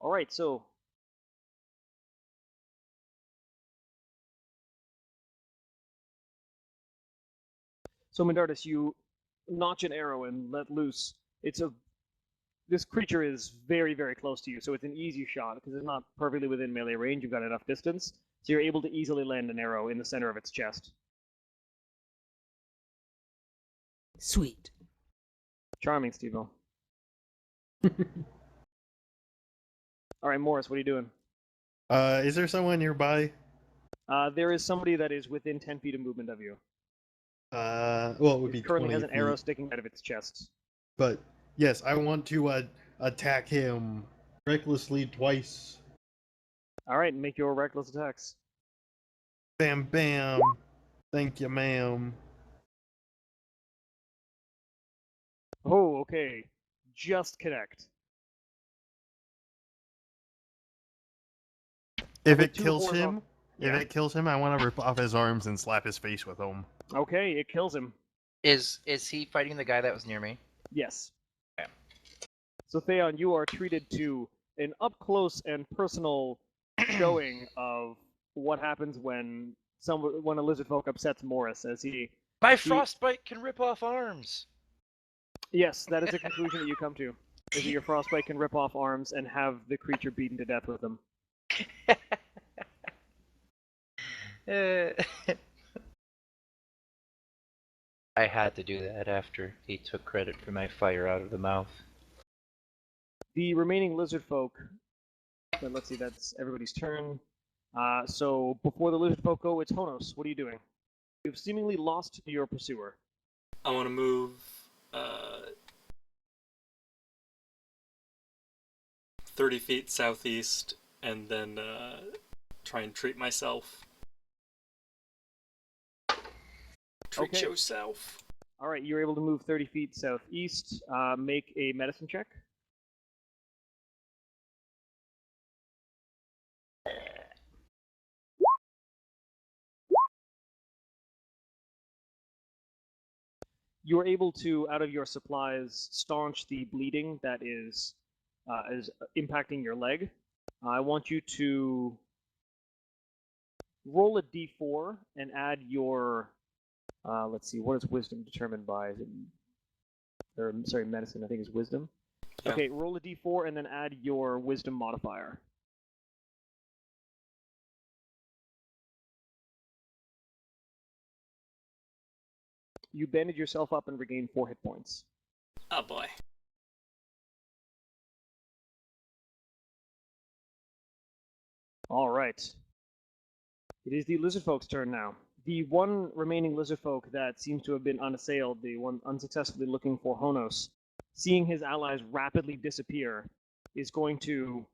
All right, so Mindardus, you notch an arrow and let loose. This creature is very, very close to you, so it's an easy shot because it's not perfectly within melee range. You've got enough distance, so you're able to easily land an arrow in the center of its chest. Sweet. Charming, Steve-O. All right, Morris, what are you doing? Is there someone nearby? There is somebody that is within 10 feet of movement of you. Well, it would be It currently 20 has an arrow feet. sticking out of its chest. But yes, I want to attack him recklessly twice. All right, make your reckless attacks. Bam, bam. Thank you, ma'am. Oh, okay. Just connect. If With it two kills horizontal- him, if it kills him, I want to rip off his arms and slap his face with them. Okay, it kills him. Is he fighting the guy that was near me? Yes. Okay. So Theon, you are treated to an up-close and personal showing of what happens when a lizard folk upsets Morris as he... My frostbite can rip off arms! Yes, that is a conclusion that you come to. Is that your frostbite can rip off arms and have the creature beaten to death with them. Eh, I had to do that after he took credit for my fire out of the mouth. The remaining lizard folk. But let's see, that's everybody's turn. So before the lizard folk go, it's Honos. What are you doing? You've seemingly lost your pursuer. I want to move 30 feet southeast and then try and treat myself. Treat Okay. yourself. All right, you're able to move 30 feet southeast. Make a medicine check. You are able to, out of your supplies, staunch the bleeding that is impacting your leg. I want you to roll a d4 and add your. Let's see, what is wisdom determined by? Is it, or sorry, medicine. I think is wisdom. Yeah. Okay, roll a d4 and then add your wisdom modifier. You bandage yourself up and regain 4 hit points. Oh boy. All right. It is the lizard folk's turn now. The one remaining lizard folk that seems to have been unassailed, the one unsuccessfully looking for Honos, seeing his allies rapidly disappear, is going to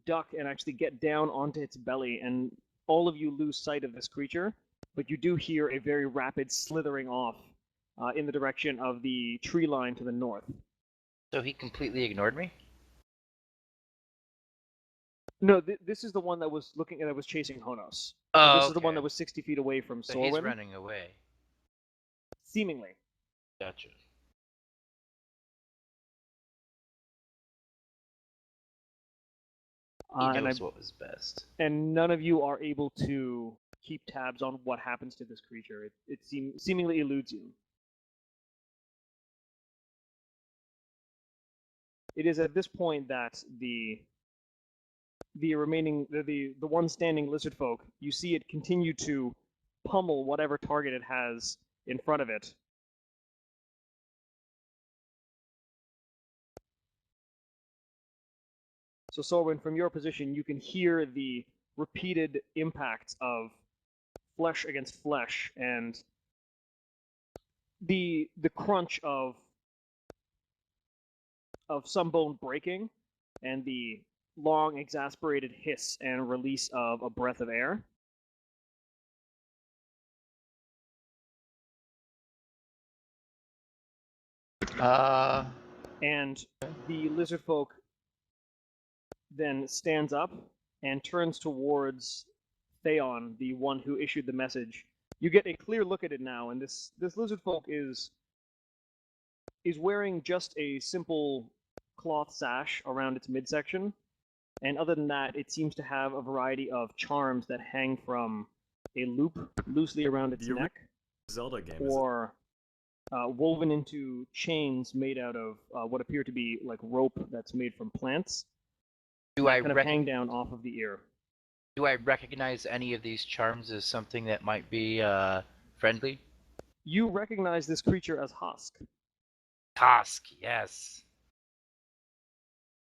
duck and actually get down onto its belly, and all of you lose sight of this creature, but you do hear a very rapid slithering off in the direction of the tree line to the north. So he completely ignored me? No, this is the one that was chasing Honos. Oh, This is the one okay. that was 60 feet away from So he's Sorwin. running away. Seemingly. Gotcha. He knows what was best. And none of you are able to keep tabs on what happens to this creature. It seemingly eludes you. It is at this point that the remaining the one standing lizard folk, you see it continue to pummel whatever target it has in front of it. So Sorwin, from your position, you can hear the repeated impacts of flesh against flesh and the crunch of some bone breaking and the long exasperated hiss and release of a breath of air. And the lizard folk then stands up and turns towards Theon, the one who issued the message. You get a clear look at it now, and this lizard folk is wearing just a simple cloth sash around its midsection, and other than that, it seems to have a variety of charms that hang from a loop loosely around its neck, Zelda game, or woven into chains made out of what appear to be like rope that's made from plants. Do I kind of hang down off of the ear. Do I recognize any of these charms as something that might be friendly? You recognize this creature as Husk. Tusk, yes.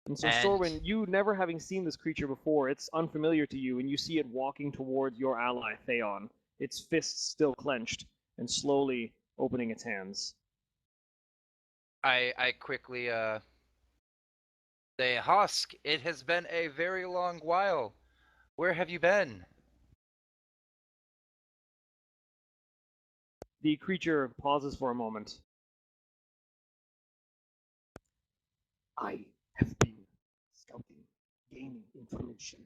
And so, Sorwin, you never having seen this creature before, it's unfamiliar to you, and you see it walking towards your ally, Theon, its fists still clenched, and slowly opening its hands. I quickly say, Husk, it has been a very long while. Where have you been? The creature pauses for a moment. I have been scouting, gaining information.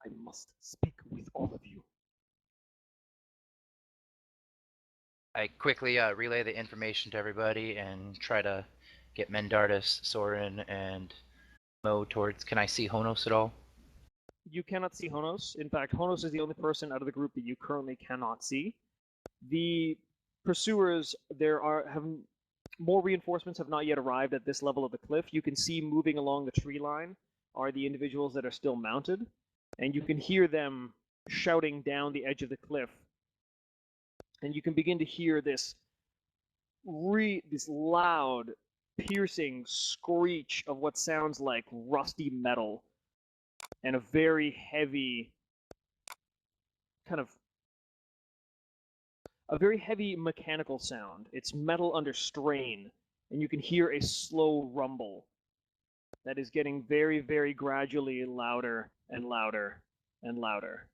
I must speak with all of you. I quickly relay the information to everybody and try to get Mendardus, Soren, and Mo towards... Can I see Honos at all? You cannot see Honos. In fact, Honos is the only person out of the group that you currently cannot see. The pursuers, more reinforcements have not yet arrived at this level of the cliff. You can see moving along the tree line are the individuals that are still mounted, and you can hear them shouting down the edge of the cliff. And you can begin to hear this loud, piercing screech of what sounds like rusty metal and a very heavy mechanical sound. It's metal under strain, and you can hear a slow rumble that is getting very, very gradually louder and louder and louder.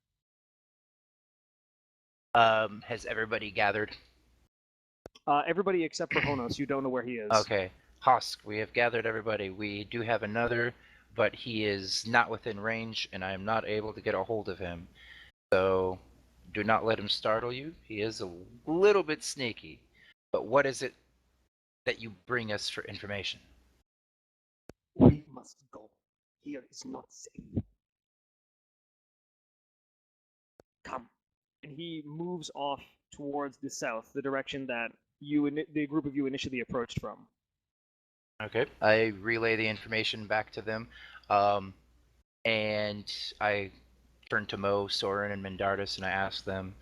Has everybody gathered? Everybody except for Honos, you don't know where he is. Okay. Hosk, we have gathered everybody. We do have another, but he is not within range, and I am not able to get a hold of him. So, do not let him startle you. He is a little bit sneaky. But what is it that you bring us for information? We must go. Here is not safe. Come. And he moves off towards the south, the direction that the group of you initially approached from. Okay. I relay the information back to them, and I turn to Mo, Soren, and Mendardus, and I ask them,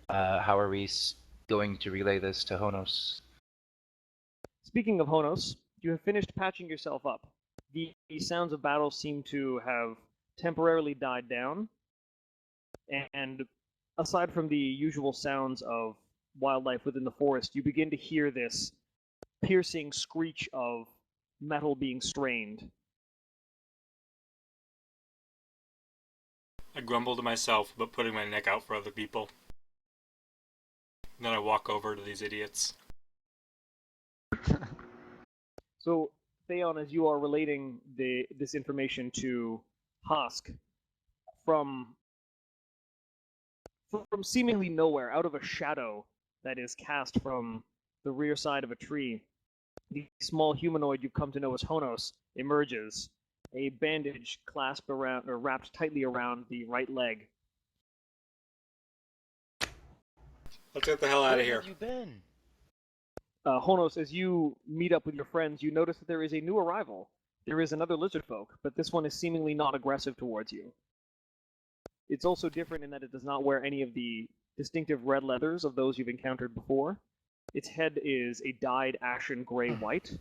how are we going to relay this to Honos? Speaking of Honos, you have finished patching yourself up. The sounds of battle seem to have temporarily died down, and aside from the usual sounds of wildlife within the forest, you begin to hear this piercing screech of metal being strained. I grumble to myself about putting my neck out for other people. And then I walk over to these idiots. So, Theon, as you are relating this information to Hosk, from seemingly nowhere, out of a shadow that is cast from the rear side of a tree, the small humanoid you've come to know as Honos emerges, a bandage clasped around or wrapped tightly around the right leg. Let's get the hell out of Where here. have you been? Honos, as you meet up with your friends, you notice that there is a new arrival. There is another lizard folk, but this one is seemingly not aggressive towards you. It's also different in that it does not wear any of the distinctive red leathers of those you've encountered before. Its head is a dyed ashen gray-white,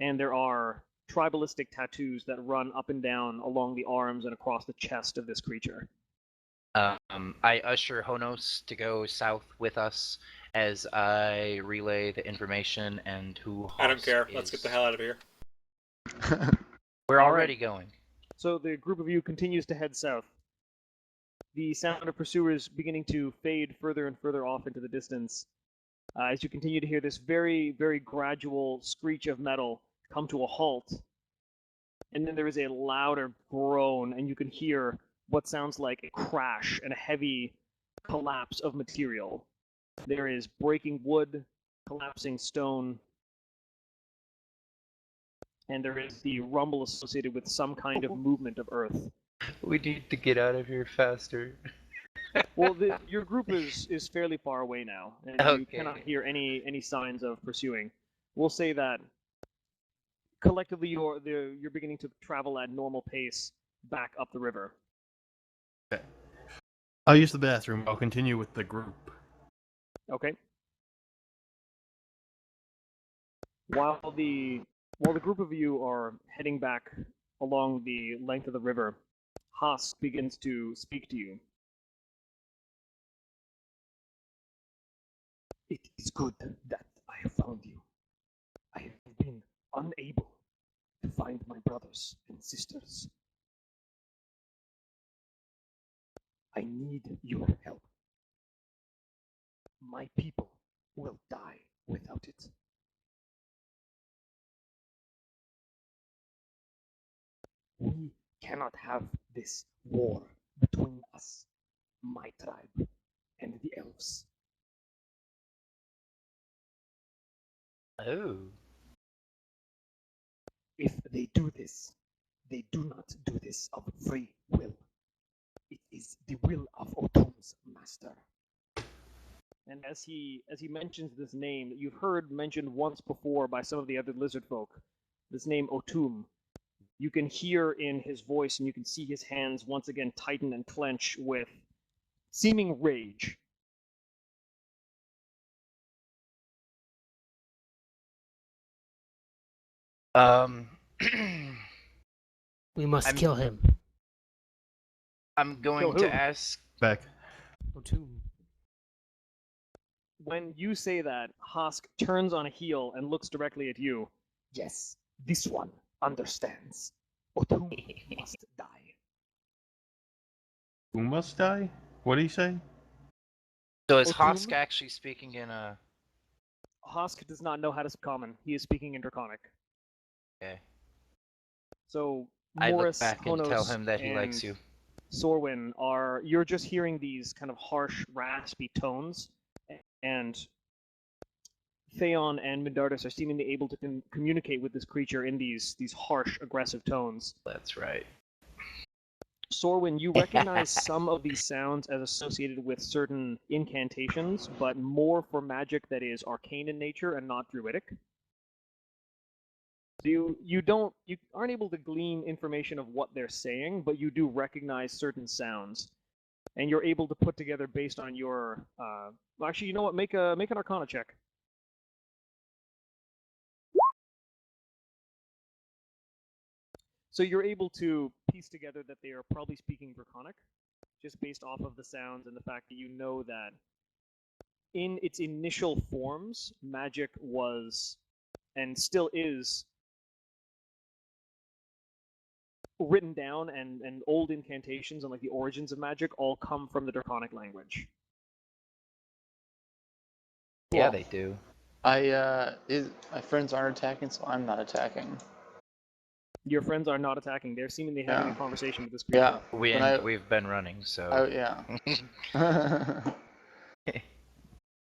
and there are tribalistic tattoos that run up and down along the arms and across the chest of this creature. I usher Honos to go south with us as I relay the information and who I don't Hosk care. is. Let's get the hell out of here. We're All already right. going. So the group of you continues to head south. The sound of pursuers beginning to fade further and further off into the distance as you continue to hear this very, very gradual screech of metal come to a halt. And then there is a louder groan, and you can hear what sounds like a crash and a heavy collapse of material. There is breaking wood, collapsing stone, and there is the rumble associated with some kind of movement of earth. We need to get out of here faster. Well, your group is fairly far away now, and you Okay. cannot hear any signs of pursuing. We'll say that collectively you're beginning to travel at normal pace back up the river. Okay. I'll use the bathroom. I'll continue with the group. Okay. While the group of you are heading back along the length of the river, Hosk begins to speak to you. It is good that I have found you. I have been unable to find my brothers and sisters. I need your help. My people will die without it. We cannot have this war between us, my tribe, and the elves. Oh. If they do this, they do not do this of free will. It is the will of Otum's master. And as he mentions this name that you've heard mentioned once before by some of the other lizard folk, this name Otum, You can hear in his voice, and you can see his hands once again tighten and clench with seeming rage. We must I'm- kill him. I'm going Kill to who? ask. Back. Otum. When you say that, Husk turns on a heel and looks directly at you. Yes, this one understands. Otum must die. Who must die? What did he say? So is Otum? Hosk actually speaking in a? Husk does not know how to speak common. He is speaking in Draconic. Okay. So I look Morris, back and tell Honos, him that he likes and you. Sorwin you're just hearing these kind of harsh, raspy tones, and Theon and Medardus are seemingly able to communicate with this creature in these harsh, aggressive tones. That's right. Sorwin, you recognize some of these sounds as associated with certain incantations, but more for magic that is arcane in nature and not druidic. So you aren't able to glean information of what they're saying, but you do recognize certain sounds, and you're able to put together based on your. Well, actually, you know what? Make an Arcana check. So you're able to piece together that they are probably speaking Draconic, just based off of the sounds and the fact that you know that in its initial forms, magic was and still is written down, and old incantations and like the origins of magic all come from the Draconic language. Yeah, Well, they do. My friends aren't attacking, so I'm not attacking. Your friends are not attacking. They're seemingly having Yeah. a conversation with this creature. Yeah. We've been running, so. Oh yeah.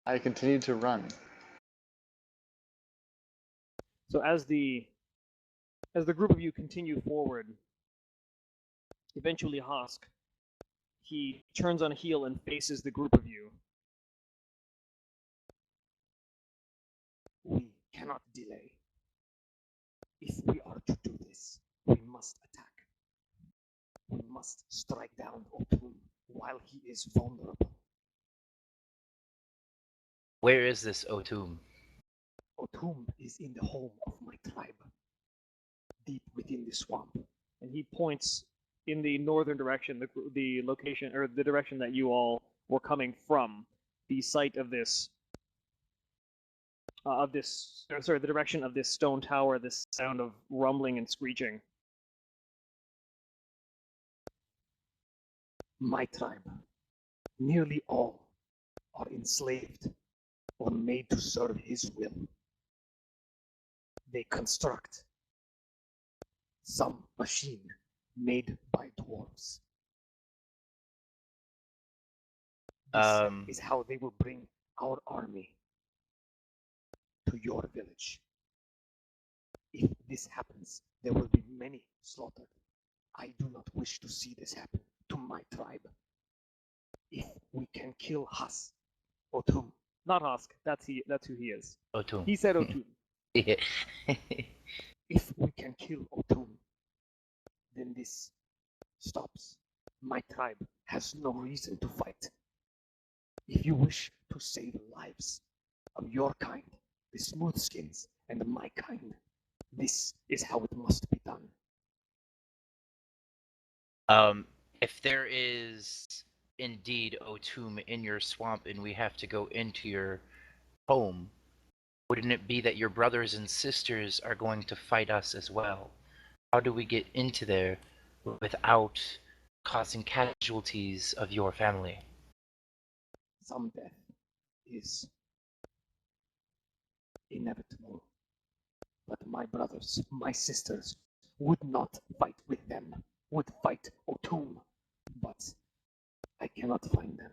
I continue to run. So as the group of you continue forward, eventually Husk, he turns on a heel and faces the group of you. We cannot delay. If we are to do this, we must attack. We must strike down Otum while he is vulnerable. Where is this Otum? Otum is in the home of my tribe, deep within the swamp. And he points in the northern direction, the location, or the direction that you all were coming from, the site of this, the direction of this stone tower, this sound of rumbling and screeching. My tribe, nearly all, are enslaved or made to serve his will. They construct some machine made by dwarves. This is how they will bring our army to your village. If this happens, there will be many slaughtered. I do not wish to see this happen to my tribe. If we can kill Husk, Otum, not Husk, that's who he is. Otum. He said Otum. Yeah. If we can kill Otum, then this stops. My tribe has no reason to fight. If you wish to save lives of your kind, the Smoothskins, and my kind, this is how it must be done. If there is indeed Otum in your swamp and we have to go into your home, wouldn't it be that your brothers and sisters are going to fight us as well? How do we get into there without causing casualties of your family? Some death is inevitable. But my brothers, my sisters, would not fight with them, would fight Otum, but I cannot find them.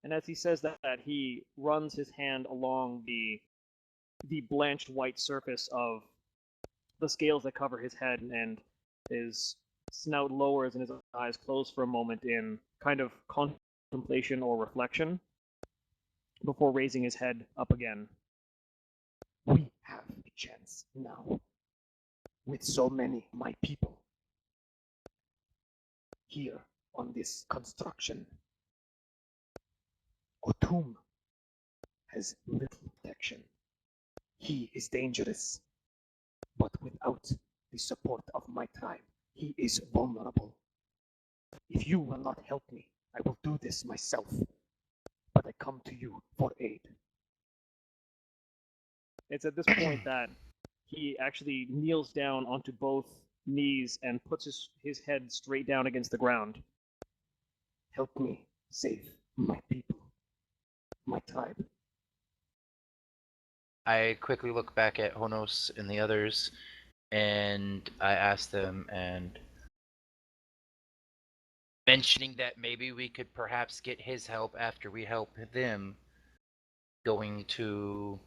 And as he says that, he runs his hand along the blanched white surface of the scales that cover his head, and his snout lowers and his eyes close for a moment in kind of contemplation or reflection before raising his head up again. We have a chance now. with so many of my people here on this construction. Otum has little protection. He is dangerous, but without the support of my tribe, he is vulnerable. If you will not help me, I will do this myself, but I come to you for aid. It's at this point that he actually kneels down onto both knees and puts his head straight down against the ground. Help me save my people, my tribe. I quickly look back at Honos and the others, and I ask them, and mentioning that maybe we could perhaps get his help after we help them, going to...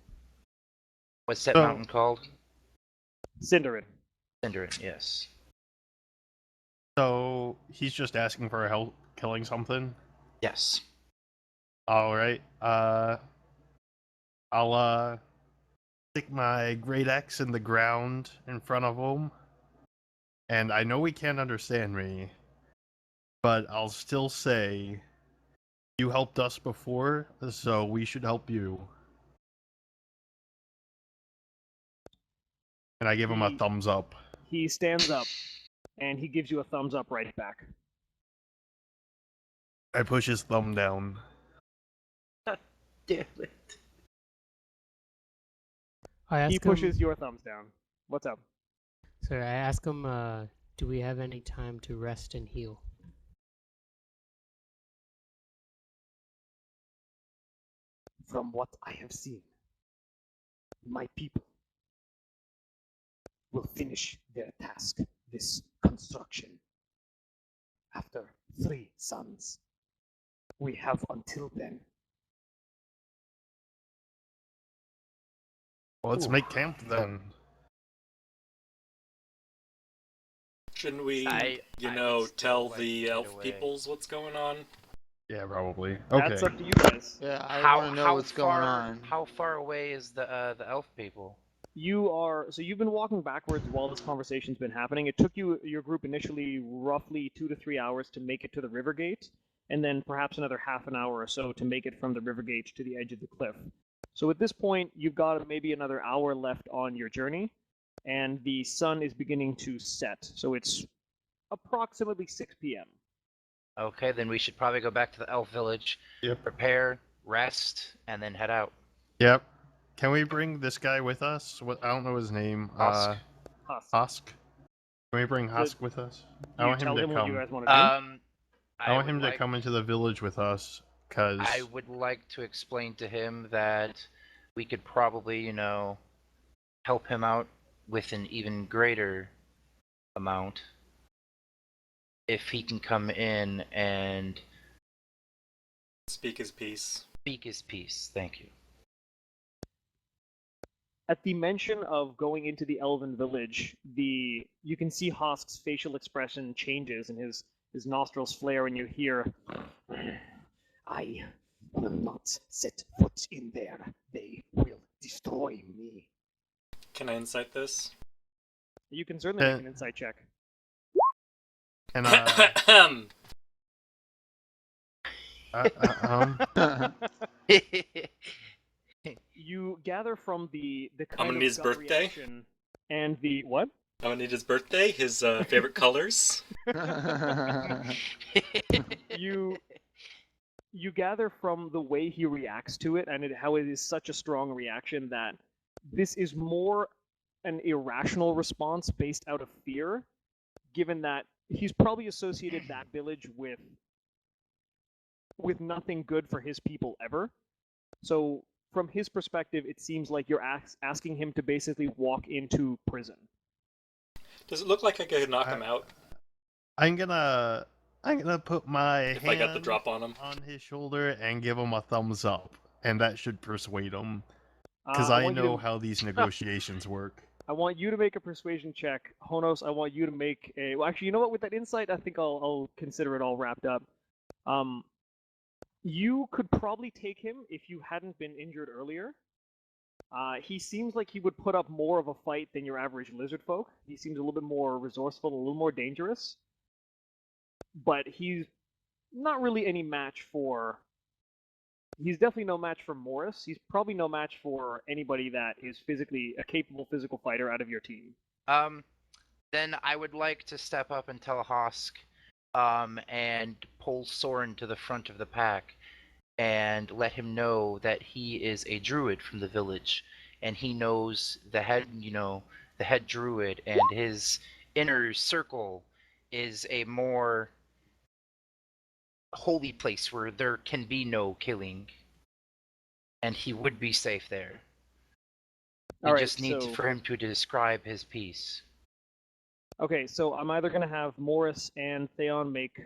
What's that So- mountain called? Cinderin. Cinderin, yes. So he's just asking for help killing something. Yes. All right. I'll stick my great axe in the ground in front of him, and I know he can't understand me, but I'll still say, you helped us before, so we should help you. And I give him a He- thumbs up. He stands up, and he gives you a thumbs up right back. I push his thumb down. Damn it. I ask He him, pushes your thumbs down. What's up? Sorry, I ask him, do we have any time to rest and heal? From what I have seen, my people will finish their task, this construction, after 3 suns. We have until then. Well, let's Ooh. make camp then. Shouldn't we, I would still tell like the to get elf away. peoples what's going on? Yeah, probably. That's Okay. up to you guys. Yeah, I want to know what's going on. How far away is the elf people? You've been walking backwards while this conversation's been happening. It took your group initially roughly 2 to 3 hours to make it to the river gate, and then perhaps another half an hour or so to make it from the river gate to the edge of the cliff. So at this point, you've got maybe another hour left on your journey, and the sun is beginning to set. So it's approximately 6 p.m. Okay, then we should probably go back to the elf village, Yep. prepare, rest, and then head out. Yep. Can we bring this guy with us? What? I don't know his name. Husk. Husk. Husk. Can we bring Husk with us? I You want him tell to him what you come. guys want to do. I want would him to like- come into the village with us, cause I would like to explain to him that we could probably, help him out with an even greater amount if he can come in and Speak his piece. speak his piece. Thank you. At the mention of going into the elven village, you can see Hosk's facial expression changes and his nostrils flare, and you hear, I will not set foot in there. They will destroy me. Can I insight this? You can certainly make an insight check. can You gather from the I'm kind gonna of need his gut birthday. reaction and the what? I'm gonna need his birthday, his favorite colors. You gather from the way he reacts to it and how it is such a strong reaction that this is more an irrational response based out of fear, given that he's probably associated that village with nothing good for his people ever. So from his perspective, it seems like you're asking him to basically walk into prison. Does it look like I could knock him out I'm gonna put my if hand I got the drop on him? on his shoulder and give him a thumbs up, and that should persuade him. Because I want you know to- how these negotiations work. I want you to make a persuasion check. Honos, I want you to make a... Well, actually, you know what? With that insight, I think I'll consider it all wrapped up. You could probably take him if you hadn't been injured earlier. He seems like he would put up more of a fight than your average lizard folk. He seems a little bit more resourceful, a little more dangerous. But he's not really any match for. He's definitely no match for Morris. He's probably no match for anybody that is physically a capable physical fighter out of your team. Then I would like to step up and tell Hosk, and pull Soren to the front of the pack, and let him know that he is a druid from the village, and he knows the head druid, and his inner circle is a more holy place where there can be no killing, and he would be safe there. We Alright, just need so- for him to describe his piece. Okay, so I'm either going to have Morris and Theon make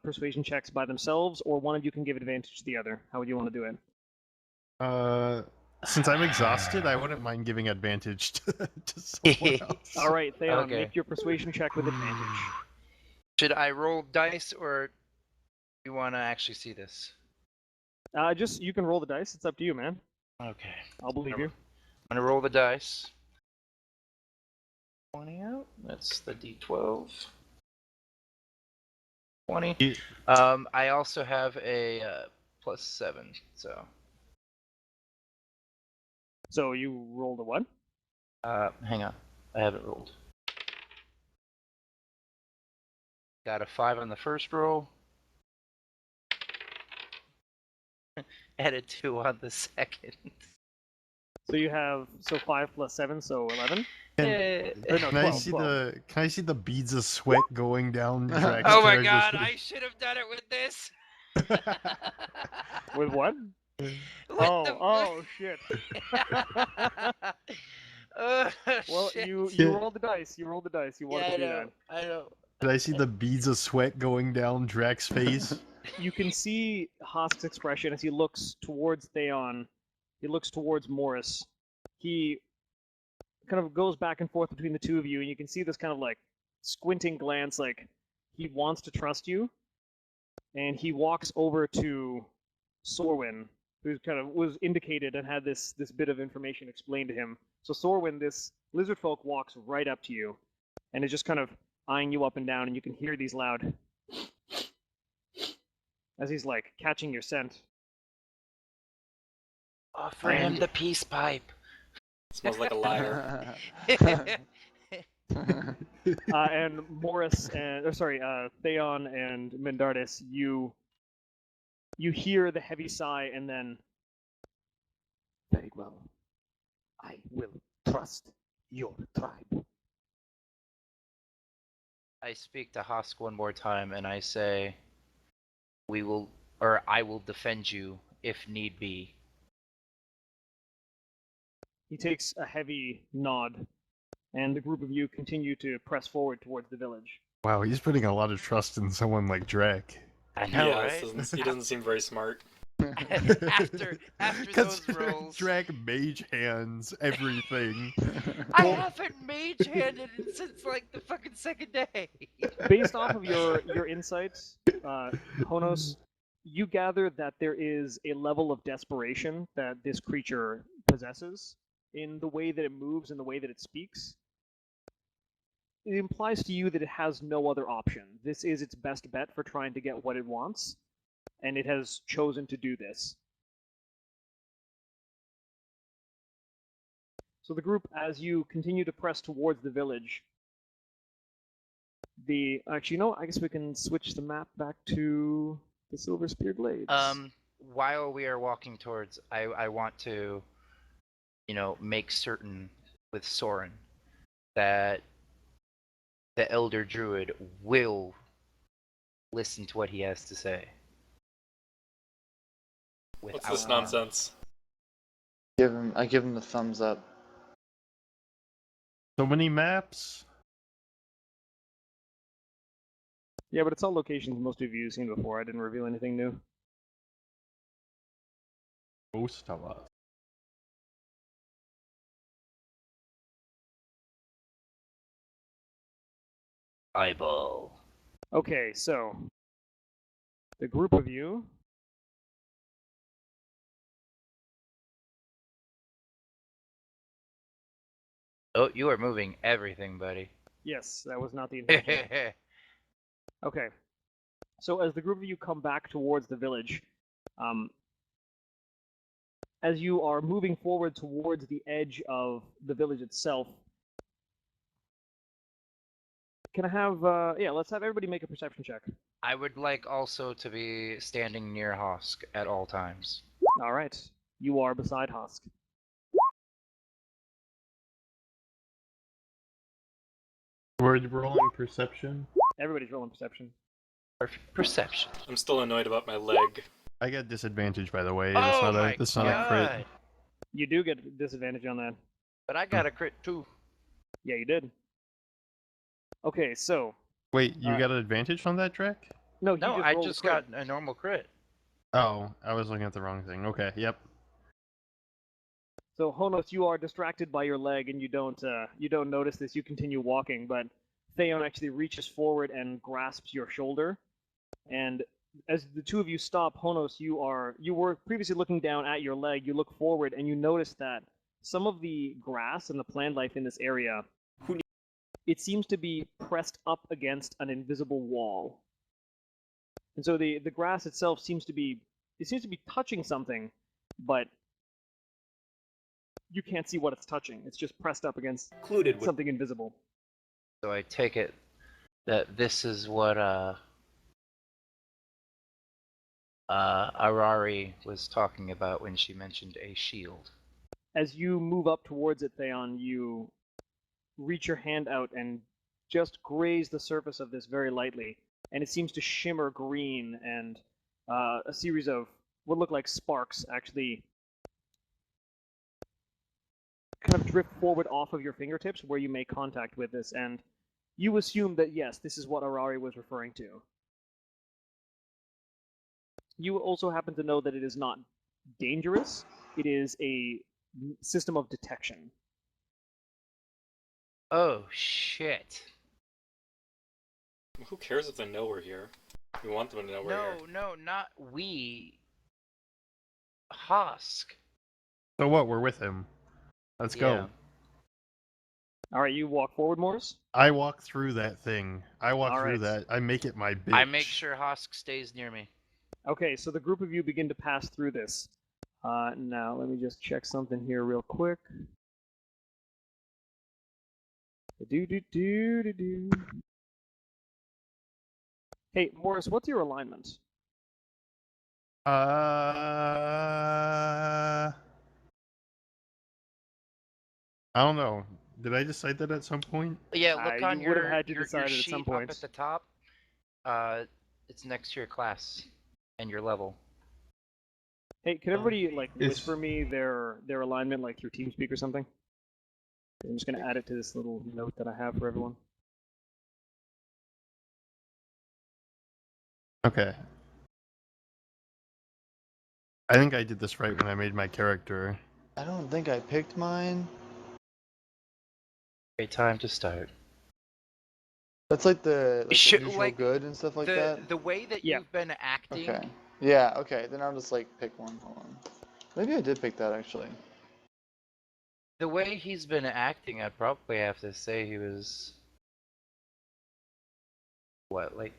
persuasion checks by themselves, or one of you can give advantage to the other. How would you want to do it? Since I'm exhausted, I wouldn't mind giving advantage to someone else. All right, Theon, Okay. make your persuasion check with advantage. Should I roll dice, or you want to actually see this? Just you can roll the dice. It's up to you, man. Okay. I'll believe you. I'm gonna roll the dice. 20 out. That's the D12. 20. You- I also have a +7, so. So you rolled a what? Hang on. I haven't rolled. Got a 5 on the first roll. And a 2 on the second. So you have 5 plus 7, so 11. Eh, Or no, Can I 12, see 12. can I see the beads of sweat going down Drax's Oh my character's god, face? I should have done it with this! With what? Oh shit. Well, shit. you Yeah. rolled the dice. You rolled the dice. You wanted Yeah, to do that. I know. Can I see the beads of sweat going down Drax's face? You can see Hosk's expression as he looks towards Theon. He looks towards Morris. He kind of goes back and forth between the two of you, and you can see this kind of like squinting glance, like he wants to trust you. And he walks over to Sorwin, who kind of was indicated and had this bit of information explained to him. So Sorwin, this lizard folk, walks right up to you, and is just kind of eyeing you up and down, and you can hear these loud as he's like catching your scent. Offer him the peace pipe. Smells like a liar. And Morris and Theon and Mendardis, you hear the heavy sigh, and then very well. I will trust your tribe. I speak to Hosk one more time and I say, I will defend you if need be. He takes a heavy nod, and the group of you continue to press forward towards the village. Wow, he's putting a lot of trust in someone like Drac. I know, yeah, right? he doesn't seem very smart. after Because those rolls, Drac mage hands everything. I haven't mage handed it since like the fucking second day. Based off of your insights, Honos, you gather that there is a level of desperation that this creature possesses in the way that it moves and the way that it speaks. It implies to you that it has no other option. This is its best bet for trying to get what it wants, and it has chosen to do this. So the group, as you continue to press towards the village, actually, I guess we can switch the map back to the Silver Spear Glades. While we are walking towards, I want to, make certain with Soren that the Elder Druid will listen to what he has to say. What's this nonsense? I give him the thumbs up. So many maps. Yeah, but it's all locations most of you have seen before. I didn't reveal anything new. Most of us. Eyeball. Okay, so the group of you Oh, you are moving everything, buddy. Yes, that was not the intention. Okay. So as the group of you come back towards the village, as you are moving forward towards the edge of the village itself, can I have, let's have everybody make a perception check. I would like also to be standing near Hosk at all times. All right. You are beside Hosk. We're rolling perception. Everybody's rolling perception. Perception. I'm still annoyed about my leg. I got disadvantage, by the way. Oh my That's not a crit. god! You do get disadvantage on that. But I got a crit too. Yeah, you did. Okay, so Wait, you got an advantage on that, Drek? no, he No, just I rolled a just crit. got a normal crit. Oh, I was looking at the wrong thing. Okay, yep. So Honos, you are distracted by your leg, and you don't notice this. You continue walking, but Theon actually reaches forward and grasps your shoulder. And as the two of you stop, Honos, you were previously looking down at your leg. You look forward, and you notice that some of the grass and the plant life in this area, it seems to be pressed up against an invisible wall. And so the grass itself seems to be touching something, but you can't see what it's touching. It's just pressed up against something invisible. So I take it that this is what Arari was talking about when she mentioned a shield. As you move up towards it, Theon, you reach your hand out and just graze the surface of this very lightly, and it seems to shimmer green, and a series of what look like sparks actually kind of drift forward off of your fingertips where you make contact with this, and you assume that yes, this is what Arari was referring to. You also happen to know that it is not dangerous. It is a system of detection. Oh shit. Who cares if they know we're here? We want them to know we're here. No, not we. Hosk. So what? We're with him. Let's Yeah. go. All right, you walk forward, Morris. I walk through that thing. I walk All through right. that. I make it my bitch. I make sure Hosk stays near me. Okay, so the group of you begin to pass through this. Now, let me just check something here real quick. Do. Hey, Morris, what's your alignment? I don't know. Did I decide that at some point? Yeah, look on you would have your, had to your decide it sheet at some up point. at the top. It's next to your class and your level. Hey, can everybody like It's- whisper me their alignment like through TeamSpeak or something? I'm just gonna add it to this little note that I have for everyone. Okay. I think I did this right when I made my character. I don't think I picked mine. Okay, time to start. That's like the Should- neutral like, good and stuff like that. The way that Yeah. you've been acting. Okay. Yeah. Okay. Then I'll just like pick one. Hold on. Maybe I did pick that actually. The way he's been acting, I'd probably have to say he was. What, like.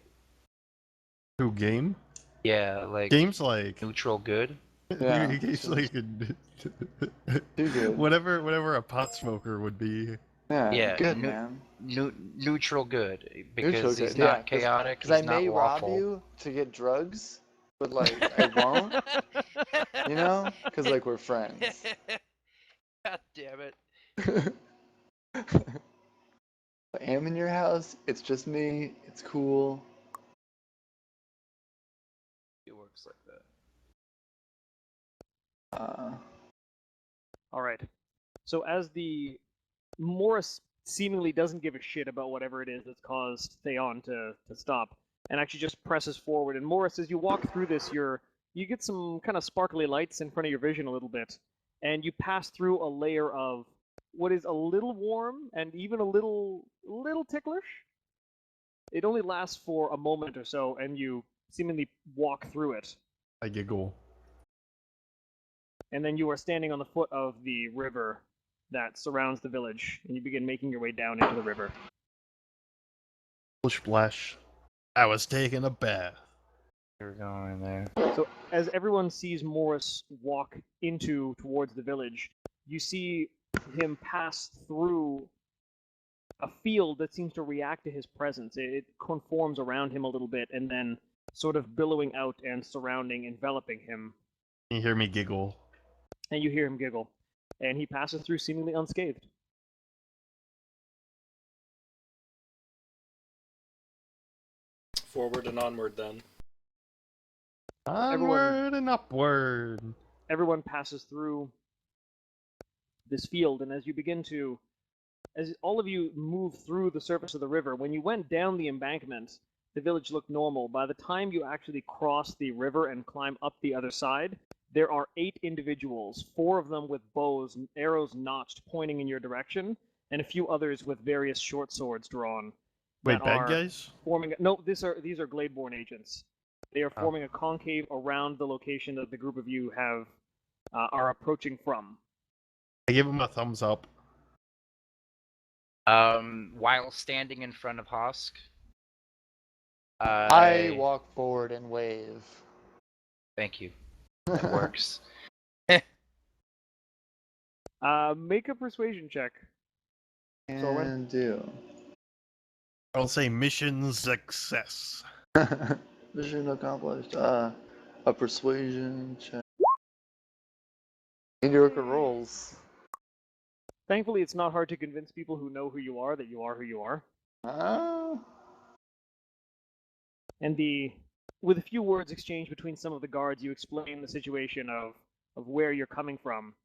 Who, game? Yeah, like. Game's like... Neutral good? Yeah, Game's like... Too good. Whatever a pot smoker would be. Yeah. Yeah, Good nu- man. Neutral good. Because Neutral he's good, not yeah, chaotic, Because he's I not may rob lawful. you to get drugs, but like I won't. You know? Because like we're friends. God damn it. I am in your house. It's just me. It's cool. It works like that. All right. So as the Morris seemingly doesn't give a shit about whatever it is that's caused Theon to stop, and actually just presses forward. And Morris, as you walk through this, you get some kind of sparkly lights in front of your vision a little bit, and you pass through a layer of what is a little warm and even a little ticklish. It only lasts for a moment or so, and you seemingly walk through it. I giggle. And then you are standing on the foot of the river, that surrounds the village, and you begin making your way down into the river. Splash. I was taking a bath. We're going there. So as everyone sees Morris walk towards the village, you see him pass through a field that seems to react to his presence. It conforms around him a little bit, and then sort of billowing out and surrounding, enveloping him. You hear me giggle. And you hear him giggle. And he passes through seemingly unscathed. Forward and onward, then. Onward and upward. Everyone passes through this field, and as all of you move through the surface of the river, when you went down the embankment, the village looked normal. By the time you actually cross the river and climb up the other side, there are 8 individuals, 4 of them with bows, arrows notched, pointing in your direction, and a few others with various short swords drawn. Wait, bad guys? No, these are Gladeborn agents. They are forming a concave around the location that the group of you are approaching from. I give him a thumbs up. While standing in front of Hosk, I walk forward and wave. Thank you. That works. Make a persuasion check. And do. I'll say mission success. Mission accomplished. A persuasion check. Mediocre rolls. Thankfully, it's not hard to convince people who know who you are that you are who you are. And with a few words exchanged between some of the guards, you explain the situation of where you're coming from.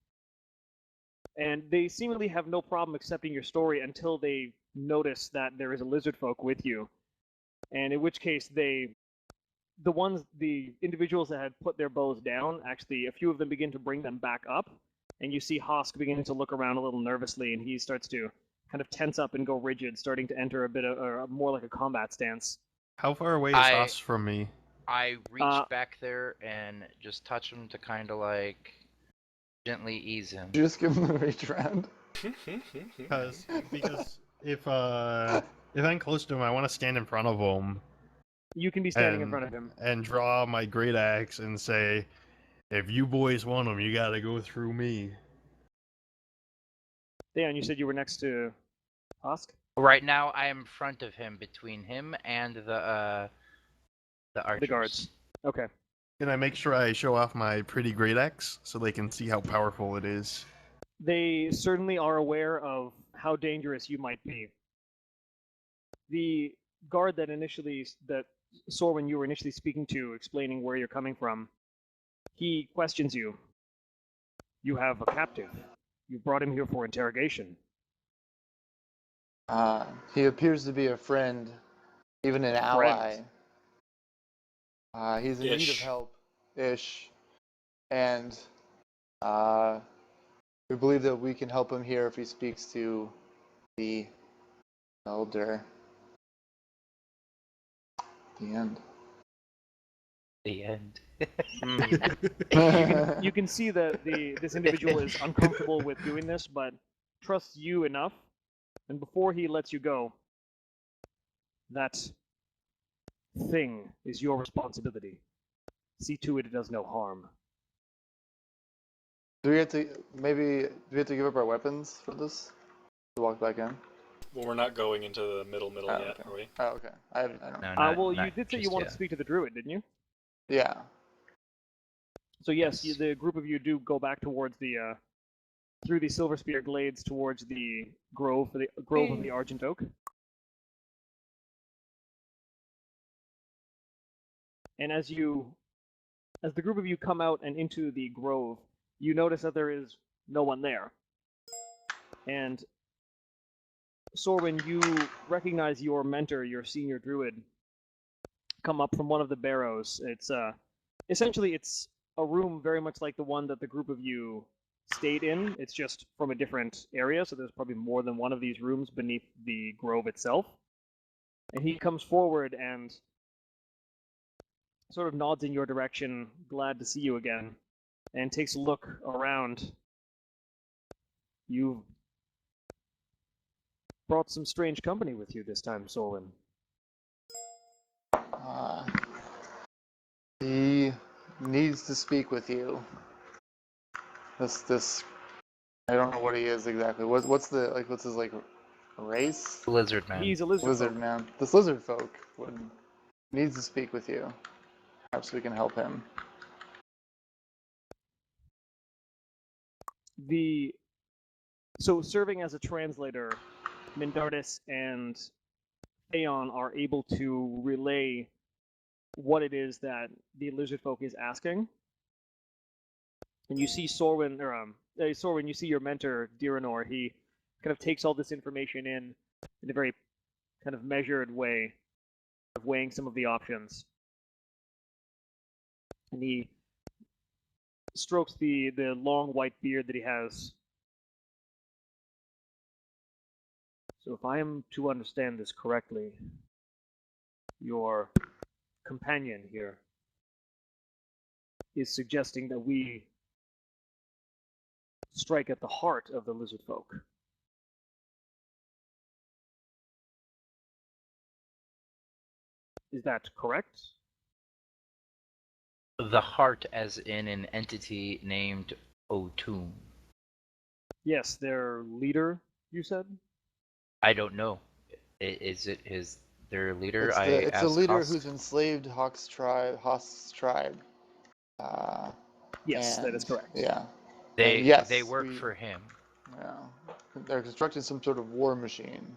And they seemingly have no problem accepting your story until they notice that there is a lizard folk with you. And in which case the individuals that had put their bows down, actually a few of them begin to bring them back up. And you see Hosk beginning to look around a little nervously, and he starts to kind of tense up and go rigid, starting to enter a bit of more like a combat stance. How far away is Hosk from me? I reach back there and just touch him to kind of like gently ease him. Did you just give him a reach around? Because if I'm close to him, I want to stand in front of him. You can be standing in front of him. And draw my great axe and say, if you boys want him, you gotta go through me. Yeah, and you said you were next to Hosk? Right now, I am in front of him, between him and the archers. The guards. Okay. Can I make sure I show off my pretty great axe so they can see how powerful it is? They certainly are aware of how dangerous you might be. The guard that Sorwin you were initially speaking to, explaining where you're coming from, he questions you. You have a captive. You brought him here for interrogation. He appears to be a friend, even an ally. He's in need of help, and we believe that we can help him here if he speaks to the elder. The end. The end. You can see that this individual is uncomfortable with doing this, but trusts you enough. And before he lets you go, that thing is your responsibility. See to it does no harm. Do we have to give up our weapons for this to walk back in? Well, we're not going into the middle yet, okay. are we? Oh, okay. I don't know. Well, you did say you wanted to speak to the druid, didn't you? Yeah. So yes, the group of you do go back towards the through the Silver Spear glades towards the grove of the Argent Oak. And as the group of you come out and into the grove, you notice that there is no one there. And Sorwin, you recognize your mentor, your senior druid, come up from one of the barrows. It's essentially it's a room very much like the one that the group of you stayed in. It's just from a different area, so there's probably more than one of these rooms beneath the grove itself. And he comes forward and sort of nods in your direction, glad to see you again, and takes a look around. You've brought some strange company with you this time, Solon. He needs to speak with you. This I don't know what he is exactly. What's his race? Lizard man. He's a lizard, Lizard folk. man. This lizard folk needs to speak with you. Perhaps we can help him. So serving as a translator, Mindardus and Theon are able to relay what it is that the lizard folk is asking. And you see Sorwin, Sorwin, you see your mentor, Diranor, he kind of takes all this information in a very kind of measured way of weighing some of the options. And he strokes the long white beard that he has. So if I am to understand this correctly, your companion here is suggesting that we strike at the heart of the lizard folk. Is that correct? The heart as in an entity named Otum. Yes, their leader, you said? I don't know. Is it their leader? It's the leader Hosk. who's enslaved Hawk's tribe. Yes, that is And, correct. Yeah. They And yes, they work for him. Yeah. They're constructing some sort of war machine.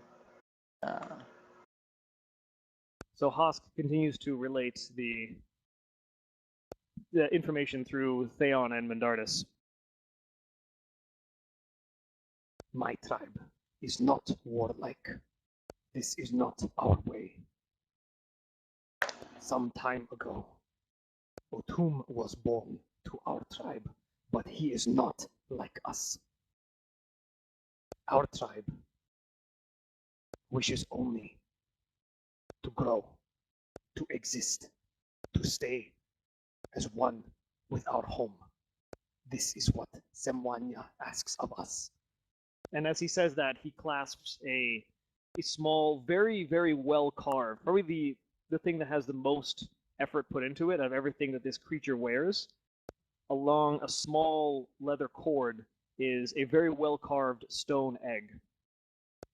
So Hosk continues to relate the information through Theon and Mindardus. My tribe is not warlike. This is not our way. Some time ago, Otum was born to our tribe, but he is not like us. Our tribe wishes only to grow, to exist, to stay as one with our home. This is what Semwanya asks of us. And as he says that, he clasps a small, very, very well carved, probably the thing that has the most effort put into it of everything that this creature wears. Along a small leather cord is a very well carved stone egg.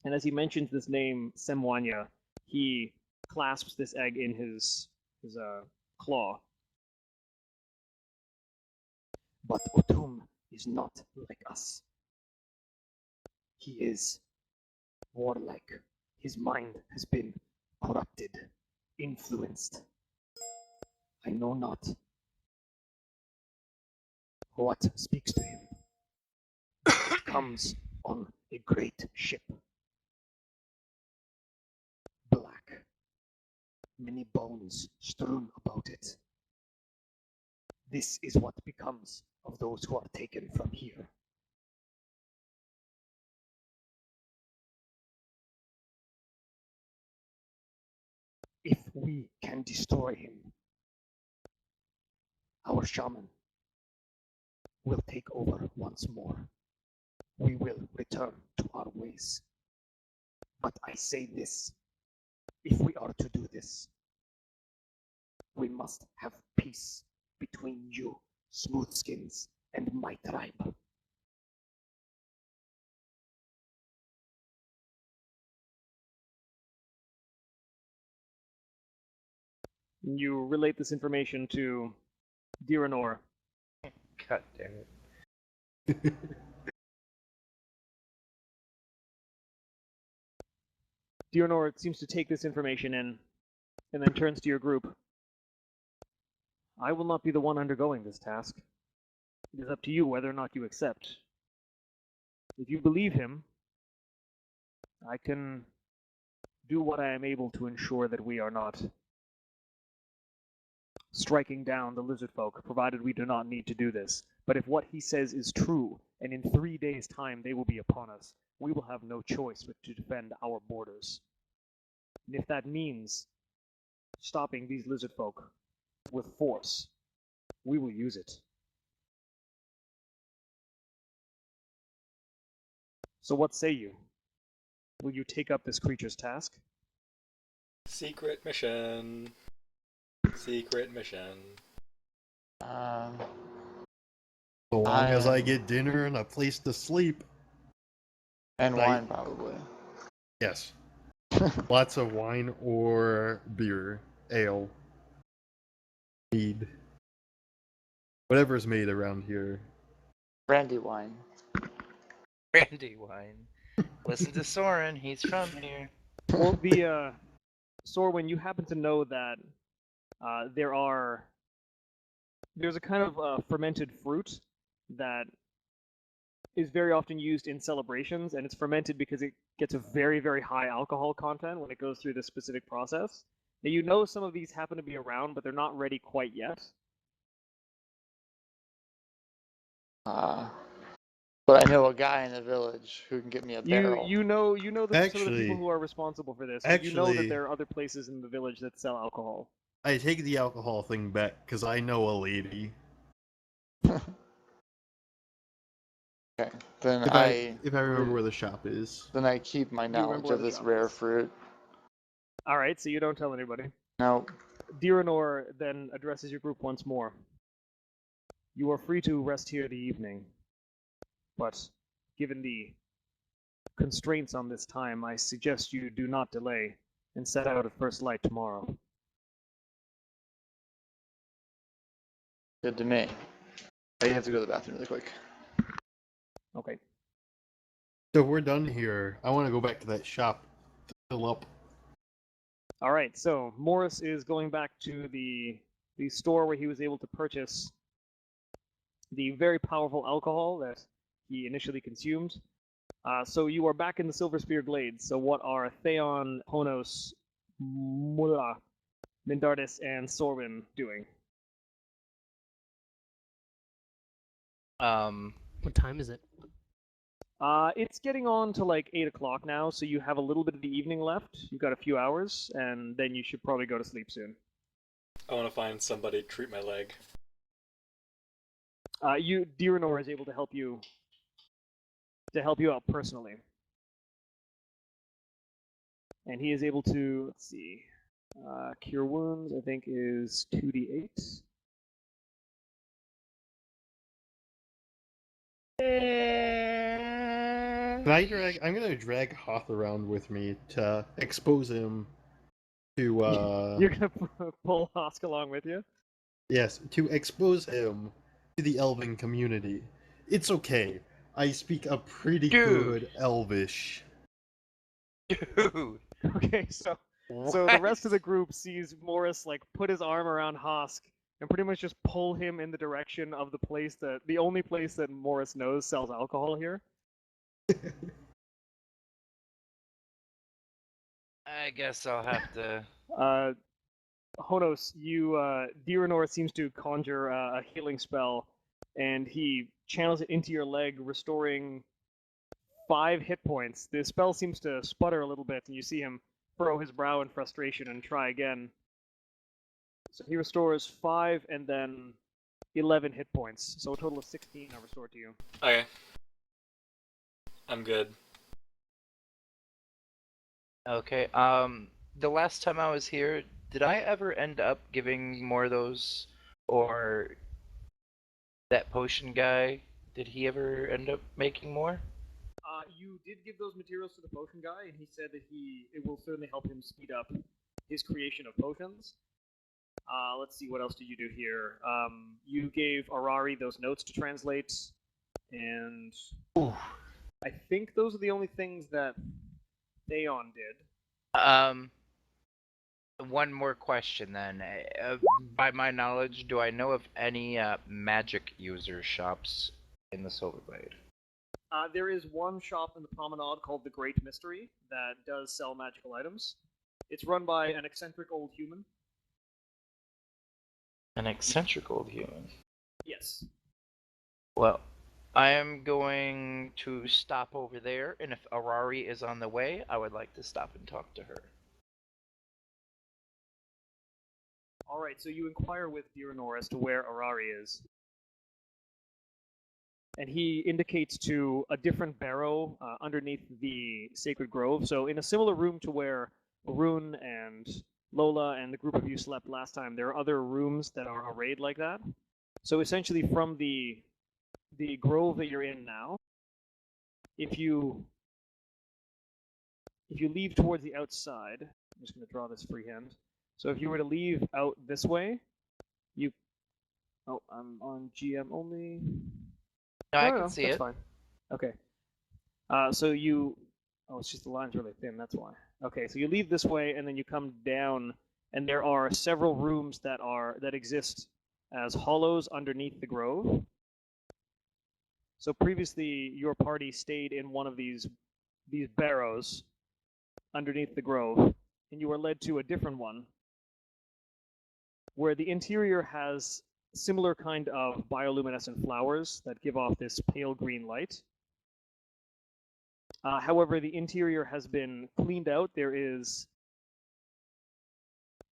And as he mentions this name, Semwanya, he clasps this egg in his claw. But Otum is not like us. He is warlike. His mind has been corrupted, influenced. I know not what speaks to him. It comes on a great ship. Black. Many bones strewn about it. This is what becomes of those who are taken from here. If we can destroy him, our shaman will take over once more. We will return to our ways. But I say this, if we are to do this, we must have peace between you, Smoothskins, and my tribe. You relate this information to Diranor. God damn it. Diranor seems to take this information in, and then turns to your group. I will not be the one undergoing this task. It is up to you whether or not you accept. If you believe him, I can do what I am able to ensure that we are not striking down the lizard folk, provided we do not need to do this. But if what he says is true, and in 3 days' time they will be upon us, we will have no choice but to defend our borders. And if that means stopping these lizard folk with force, we will use it. So what say you? will you take up this creature's task? Secret mission. Secret mission. Um, So long as I I'm- get dinner and a place to sleep. and I- wine, probably. Yes. Lots of wine or beer, ale, mead. Whatever's made around here. Brandy wine. Brandy wine. Listen to Soren, he's from here. Well, Sorwin, you happen to know that there's a kind of fermented fruit that is very often used in celebrations, and it's fermented because it gets a very, very high alcohol content when it goes through this specific process. Now, you know some of these happen to be around, but they're not ready quite yet. But I know a guy in the village who can get me a barrel. You know some of the people Actually- who are responsible for this. You know that actually- there are other places in the village that sell alcohol. I take the alcohol thing back because I know a lady. Okay, then If I if I remember where the shop is. then I keep my You remember knowledge where of the this shop rare is. fruit. All right, so you don't tell anybody. Now, Diranor then addresses your group once more. You are free to rest here the evening, but given the constraints on this time, I suggest you do not delay and set out at first light tomorrow. good to me. I have to go to the bathroom really quick. Okay. So if we're done here, I want to go back to that shop to fill up. All right, so Morris is going back to the store where he was able to purchase the very powerful alcohol that he initially consumed. So you are back in the Silver Spear Glades. So what are Theon, Honos, Mulla, Mindardis, and Sorwin doing? What time is it? It's getting on to like 8 o'clock now, so you have a little bit of the evening left. You've got a few hours, and then you should probably go to sleep soon. I want to find somebody to treat my leg. Diranor is able to help you out personally, and he is able to, let's see, cure wounds. I think is 2d8. I'm gonna drag Hoth around with me to expose him to You're gonna pull Hosk along with you. yes, to expose him to the elven community. It's okay. I speak a pretty Dude. good Elvish. Dude. Okay, so the rest of the group sees Morris like put his arm around Hosk and pretty much just pull him in the direction of the only place that Morris knows sells alcohol here. I guess I'll have to. Honos, Diranor seems to conjure a healing spell, and he channels it into your leg, restoring 5 hit points. The spell seems to sputter a little bit, and you see him furrow his brow in frustration and try again. So he restores 5 and then 11 hit points. So a total of 16 are restored to you. Okay. I'm good. Okay. The last time I was here, did I ever end up giving more of those, or that potion guy? Did he ever end up making more? You did give those materials to the potion guy, and he said that it will certainly help him speed up his creation of potions. Let's see, what else did you do here? You gave Arari those notes to translate, and Ooh. I think those are the only things that Theon did. One more question then. By my knowledge, do I know of any magic user shops in the Silverblade? There is one shop in the promenade called the Great Mystery that does sell magical items. It's run by an eccentric old human. An eccentric old human. Yes. Well, I am going to stop over there, and if Arari is on the way, I would like to stop and talk to her. Alright, so you inquire with Diranor as to where Arari is. and he indicates to a different barrow underneath the sacred grove. So in a similar room to where Arun and Lola and the group of you slept last time, there are other rooms that are arrayed like that. So essentially from the grove that you're in now, if you leave towards the outside, I'm just going to draw this freehand. So if you were to leave out this way, you... Oh, I'm on GM only. No, I No, can see that's it. fine. Okay. So you... Oh, it's just the line's really thin, that's why. Okay, so you leave this way, and then you come down, and there are several rooms that exist as hollows underneath the grove. So previously, your party stayed in one of these barrows underneath the grove, and you were led to a different one, where the interior has similar kind of bioluminescent flowers that give off this pale green light. However, the interior has been cleaned out. There is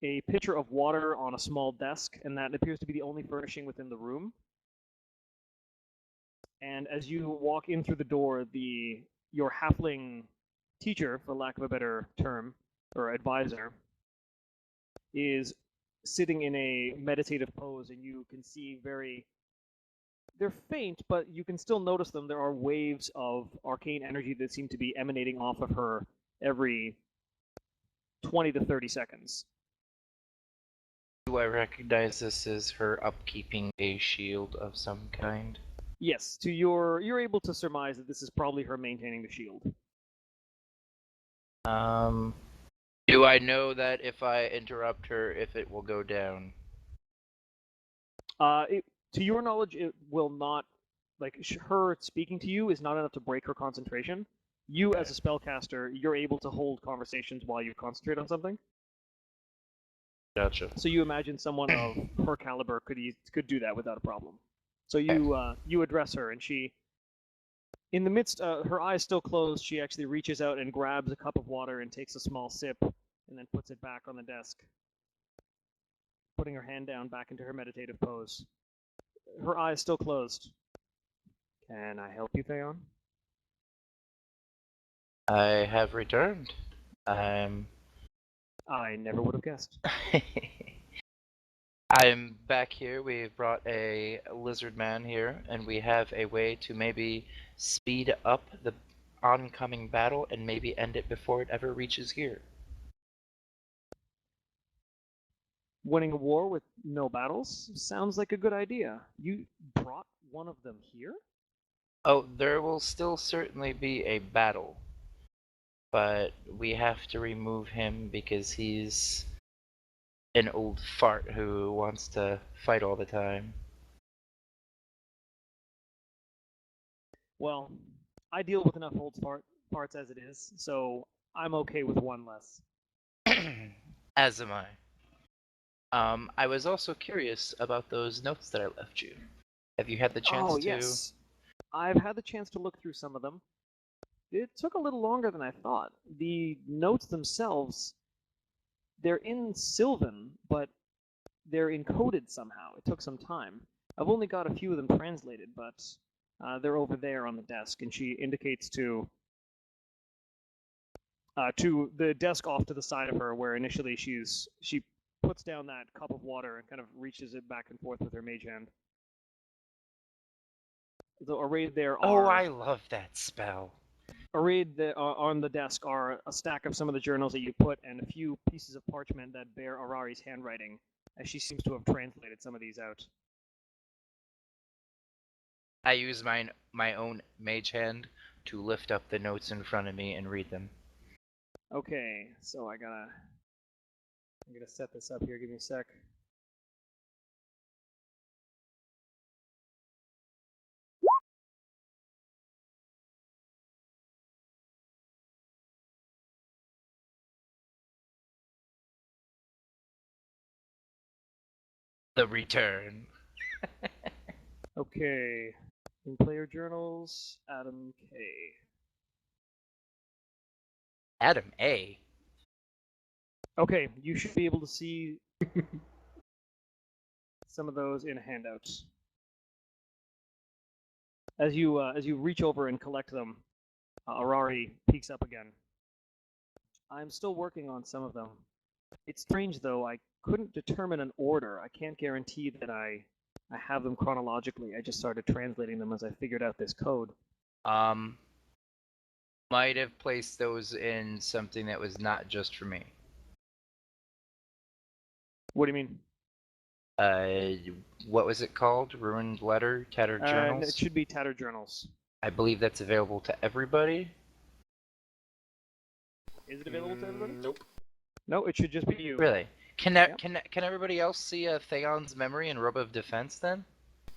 a pitcher of water on a small desk, and that appears to be the only furnishing within the room. And as you walk in through the door, your halfling teacher, for lack of a better term, or advisor, is sitting in a meditative pose, and you can see they're faint, but you can still notice them. There are waves of arcane energy that seem to be emanating off of her every 20 to 30 seconds. Do I recognize this as her upkeeping a shield of some kind? Yes, you're able to surmise that this is probably her maintaining the shield. Do I know that if I interrupt her, if it will go down? To your knowledge, it will not, her speaking to you is not enough to break her concentration. You, as a spellcaster, you're able to hold conversations while you concentrate on something. Gotcha. So you imagine someone of her caliber could do that without a problem. So you address her, and she, in the midst, her eyes still closed, she actually reaches out and grabs a cup of water and takes a small sip, and then puts it back on the desk, putting her hand down back into her meditative pose. Her eyes still closed. Can I help you, Theon? I have returned. I never would have guessed. I'm back here. We've brought a lizard man here, and we have a way to maybe speed up the oncoming battle and maybe end it before it ever reaches here. Winning a war with no battles sounds like a good idea. You brought one of them here? Oh, there will still certainly be a battle, but we have to remove him because he's an old fart who wants to fight all the time. Well, I deal with enough old farts as it is, so I'm okay with one less. As am I. I was also curious about those notes that I left you. Have you had the chance to? Yes. I've had the chance to look through some of them. It took a little longer than I thought. The notes themselves, they're in Sylvan, but they're encoded somehow. It took some time. I've only got a few of them translated, but they're over there on the desk, and she indicates to the desk off to the side of her, where initially she puts down that cup of water and kind of reaches it back and forth with her mage hand. So arrayed there are... Oh, I love that spell. Arrayed on the desk are a stack of some of the journals that you put and a few pieces of parchment that bear Arari's handwriting, as she seems to have translated some of these out. I use my own mage hand to lift up the notes in front of me and read them. Okay, so I'm gonna set this up here. Give me a sec. The return. Okay, in player journals, Adam K. Adam A. Okay, you should be able to see some of those in handouts. As you reach over and collect them, Arari peeks up again. I'm still working on some of them. It's strange though, I couldn't determine an order. I can't guarantee that I have them chronologically. I just started translating them as I figured out this code. Might have placed those in something that was not just for me. What do you mean? What was it called? Ruined Letter? Tattered Journals? It should be Tattered Journals. I believe that's available to everybody. Is it available to everybody? Nope. No, it should just be you. Really? Can Yep. can everybody else see Theon's memory and Robe of Defense then?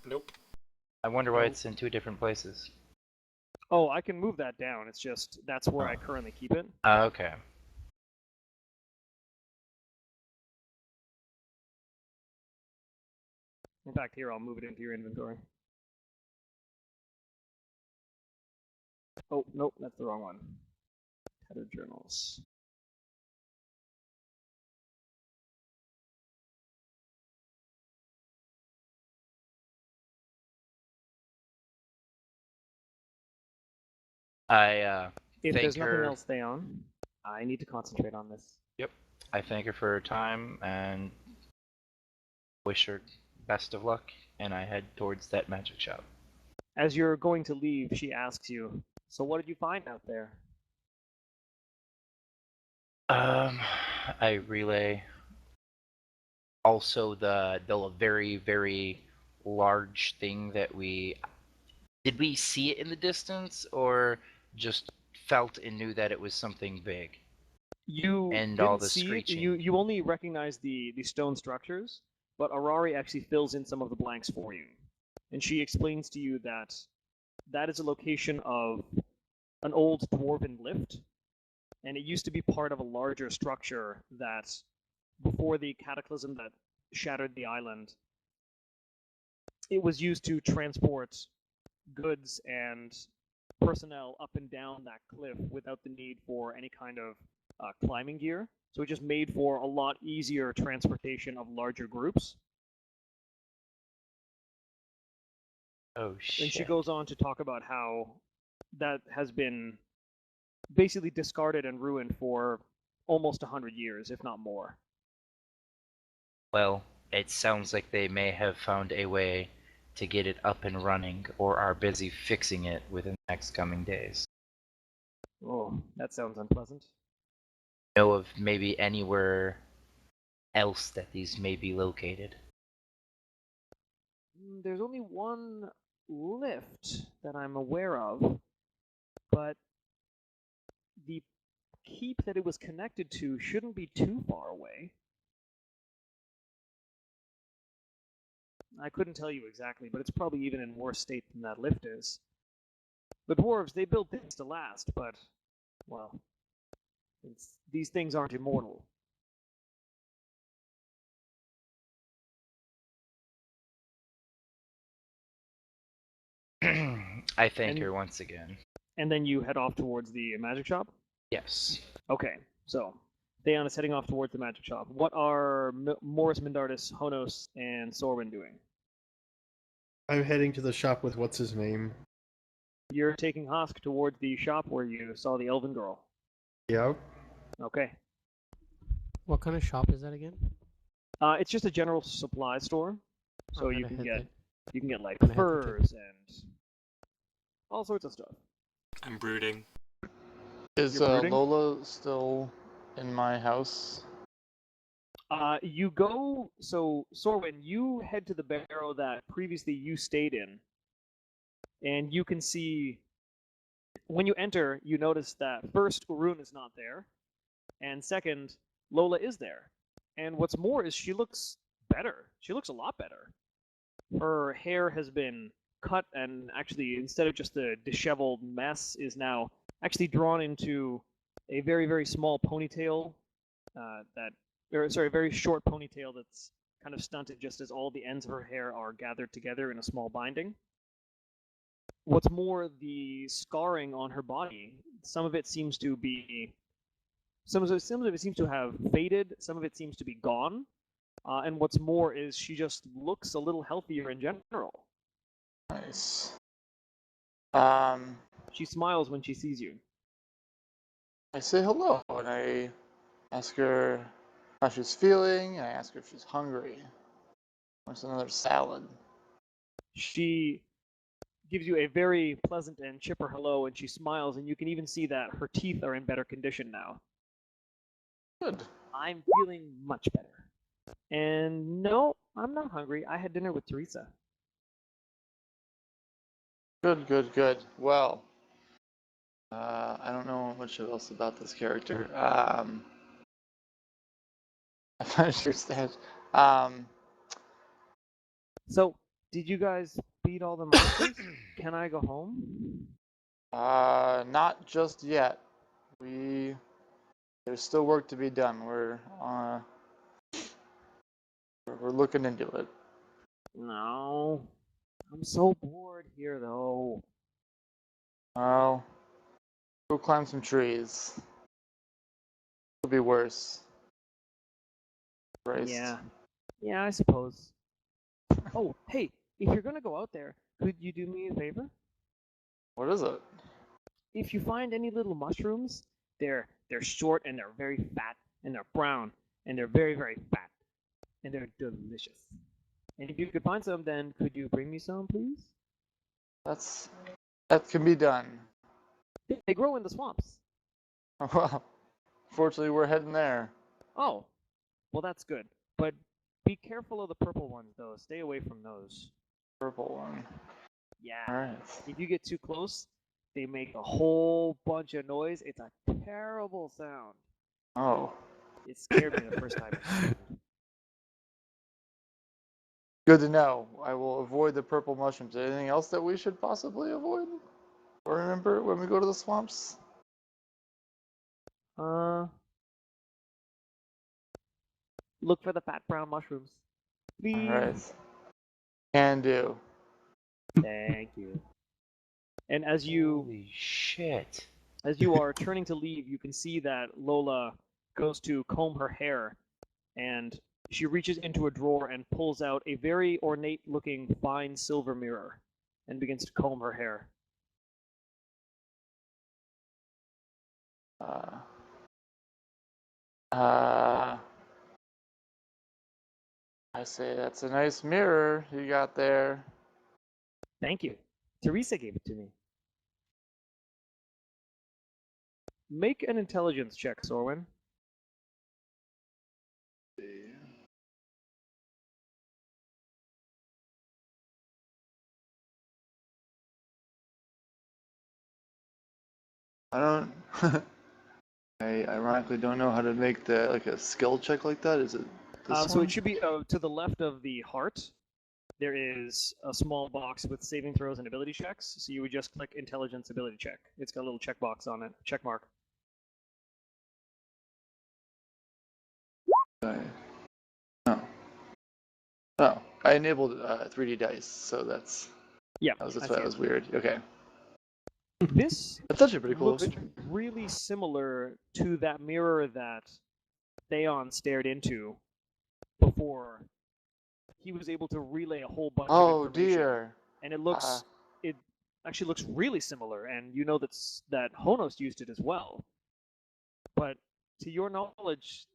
Nope. I wonder why Oh. it's in two different places. Oh, I can move that down. It's just that's where I currently keep it. Okay. In fact, here I'll move it into your inventory. Oh, nope, that's the wrong one. Tattered Journals. If Thank there's nothing her. else, Theon, I need to concentrate on this. I thank her for her time and wish her best of luck, and I head towards that magic shop. As you're going to leave, she asks you, "So what did you find out there?" I relay also the very, very large thing that did we see it in the distance or just felt and knew that it was something big? You And didn't all the see it. screeching. You only recognize the stone structures, but Arari actually fills in some of the blanks for you. And she explains to you that that is a location of an old dwarven lift, and it used to be part of a larger structure that, before the cataclysm that shattered the island, it was used to transport goods and personnel up and down that cliff without the need for any kind of climbing gear. So it just made for a lot easier transportation of larger groups. Oh shit. And she goes on to talk about how that has been basically discarded and ruined for almost 100 years, if not more. Well, it sounds like they may have found a way to get it up and running, or are busy fixing it within the next coming days. Oh, that sounds unpleasant. Know of maybe anywhere else that these may be located? There's only one lift that I'm aware of, but the keep that it was connected to shouldn't be too far away. I couldn't tell you exactly, but it's probably even in worse state than that lift is. The dwarves, they built things to last, but, well, these things aren't immortal. I thank her once again. And then you head off towards the magic shop? Yes. Okay, so Theon is heading off towards the magic shop. What are Morris Mindardus, Honos, and Sorwin doing? I'm heading to the shop with what's his name. You're taking Hosk towards the shop where you saw the elven girl. Yep. Okay. What kind of shop is that again? It's just a general supply store, so I'm you gonna can head get like gonna head there. furs and all sorts of stuff. I'm brooding. Is You're brooding? Lola still in my house? You go, so Sorwin, you head to the barrow that previously you stayed in, and you can see, when you enter, you notice that first, Urun is not there, and second, Lola is there. And what's more is she looks better. She looks a lot better. Her hair has been cut, and actually, instead of just a disheveled mess, is now actually drawn into a very, very small ponytail a very short ponytail that's kind of stunted just as all the ends of her hair are gathered together in a small binding. What's more, the scarring on her body, some of it seems to have faded, some of it seems to be gone, and what's more is she just looks a little healthier in general. Nice. Um, She smiles when she sees you. I say hello and I ask her how she's feeling, and I ask her if she's hungry. Wants another salad. She gives you a very pleasant and chipper hello, and she smiles, and you can even see that her teeth are in better condition now. Good. I'm feeling much better. And no, I'm not hungry. I had dinner with Teresa. Good, good, good. Well, I don't know much else about this character. I understand. So, did you guys beat all the monsters? Can I go home? Not just yet. There's still work to be done. We're looking into it. No. I'm so bored here, though. Oh, go climb some trees. Could be worse. Christ. Yeah. Yeah, I suppose. Oh, hey, if you're gonna go out there, could you do me a favor? What is it? If you find any little mushrooms, they're short and they're very fat and they're brown and they're very, very fat and they're delicious. And if you could find some, then could you bring me some, please? That can be done. They grow in the swamps. Well, fortunately, we're heading there. Oh, well, that's good. But be careful of the purple ones, though. Stay away from those. Purple one. Yeah. All right. If you get too close, they make a whole bunch of noise. It's a terrible sound. Oh, It scared me the first time it happened. good to know. I will avoid the purple mushrooms. Anything else that we should possibly avoid? Or remember when we go to the swamps? Look for the fat brown mushrooms. Please. All right. Can do. Thank you. And as you Holy shit. are turning to leave, you can see that Lola goes to comb her hair, and she reaches into a drawer and pulls out a very ornate-looking fine silver mirror and begins to comb her hair. I say that's a nice mirror you got there. Thank you. Teresa gave it to me. Make an intelligence check, Sorwin. I don't. I ironically don't know how to make a skill check like that. Is it this So one? it should be to the left of the heart. There is a small box with saving throws and ability checks. So you would just click intelligence ability check. It's got a little checkbox on it, check mark. Oh. Oh, I enabled 3D dice, so that's Yeah, that's I why see that it. was weird. Okay, This that's actually pretty cool. looks Picture. really similar to that mirror that Theon stared into before he was able to relay a whole bunch of Oh information. dear. And it actually looks really similar, and you know that Honos used it as well. But to your knowledge,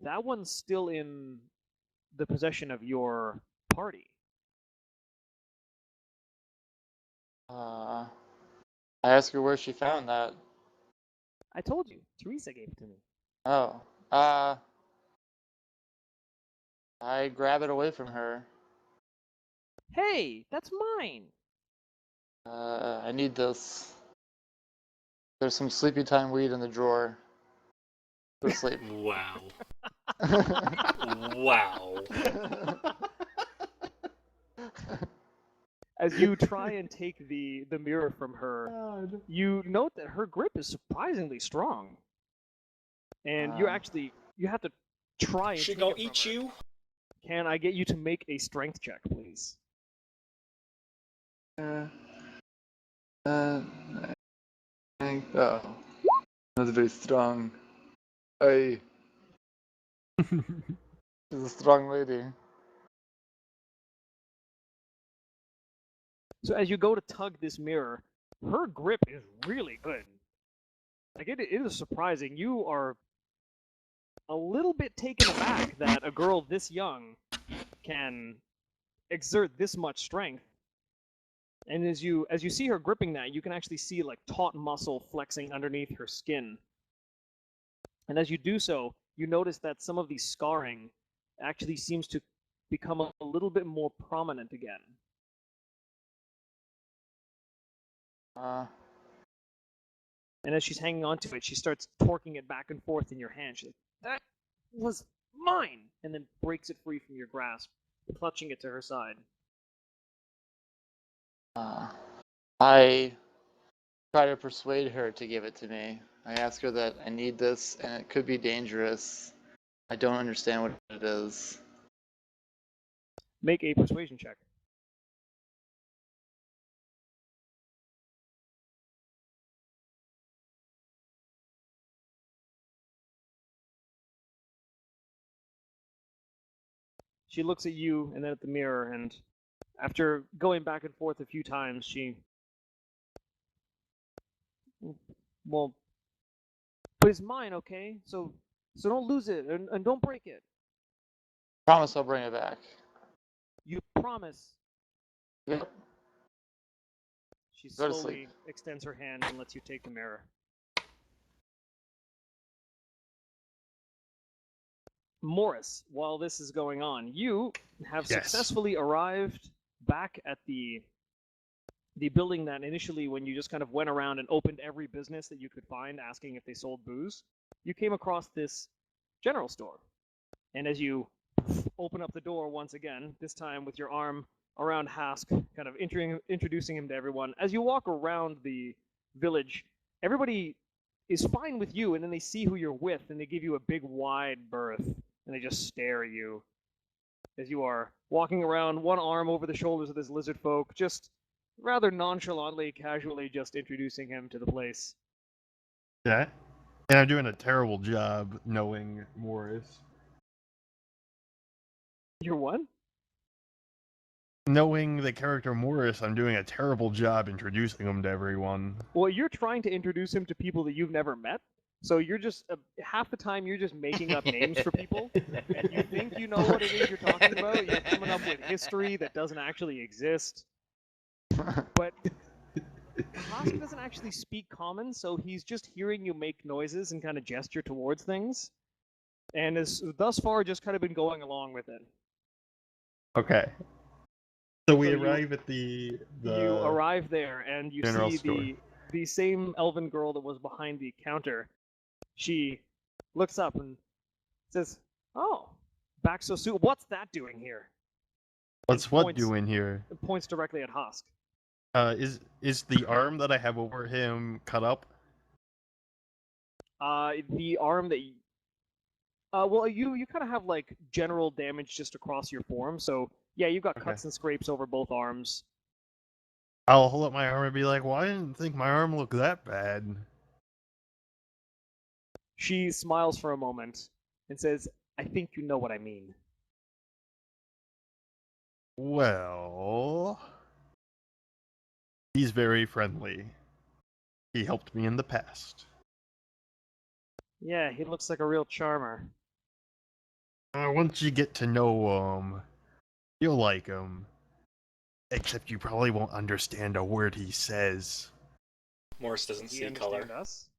that one's still in the possession of your party. I asked her where she found that. I told you, Teresa gave it to me. Oh, I grab it away from her. Hey, that's mine! I need this. There's some sleepy time weed in the drawer. Go to sleep. Wow. Wow. As you try and take the mirror from her, you note that her grip is surprisingly strong. And you have to try and She take gonna it from eat her. you? Can I get you to make a strength check, please? Oh, that's very strong. She's a strong lady. So as you go to tug this mirror, her grip is really good. Like, it is surprising. You are a little bit taken aback that a girl this young can exert this much strength. And as you see her gripping that, you can actually see like taut muscle flexing underneath her skin. And as you do so, you notice that some of the scarring actually seems to become a little bit more prominent again. And as she's hanging on to it, she starts torquing it back and forth in your hand. She's like, "That was mine!" And then breaks it free from your grasp, clutching it to her side. I try to persuade her to give it to me. I ask her that I need this and it could be dangerous. I don't understand what it is. Make a persuasion check. She looks at you and then at the mirror, and after going back and forth a few times, she... Well, but it's mine, okay? So don't lose it, and don't break it. Promise I'll bring it back. You promise. Yep. She Go to slowly sleep. extends her hand and lets you take the mirror. Morris, while this is going on, you have Yes. successfully arrived back at the building that initially, when you just kind of went around and opened every business that you could find asking if they sold booze, you came across this general store. And as you open up the door once again, this time with your arm around Hask, kind of introducing him to everyone, as you walk around the village, everybody is fine with you, and then they see who you're with, and they give you a big wide berth, and they just stare at you as you are walking around, one arm over the shoulders of this lizard folk, just rather nonchalantly, casually just introducing him to the place. Yeah. And I'm doing a terrible job knowing Morris. You're what? Knowing the character Morris, I'm doing a terrible job introducing him to everyone. Well, you're trying to introduce him to people that you've never met, so you're just, half the time you're just making up names for people, and you think you know what it is you're talking about, you're coming up with history that doesn't actually exist. But Hask doesn't actually speak common, so he's just hearing you make noises and kind of gesture towards things, and has thus far just kind of been going along with it. Okay. So we So you- arrive at the You arrive there, and you general see store. the same elven girl that was behind the counter. She looks up and says, "Oh, back so soon. What's that doing here?" What's and what points- doing here? It points directly at Hask. Is the arm that I have over him cut up? The arm that well, you kind of have like general damage just across your form, so yeah, you've got Okay. cuts and scrapes over both arms. I'll hold up my arm and be like, "Well, I didn't think my arm looked that bad." She smiles for a moment and says, "I think you know what I mean." Well, he's very friendly. He helped me in the past. Yeah, he looks like a real charmer. Once you get to know him, you'll like him. Except you probably won't understand a word he says. Morris doesn't Does he see understand color. us?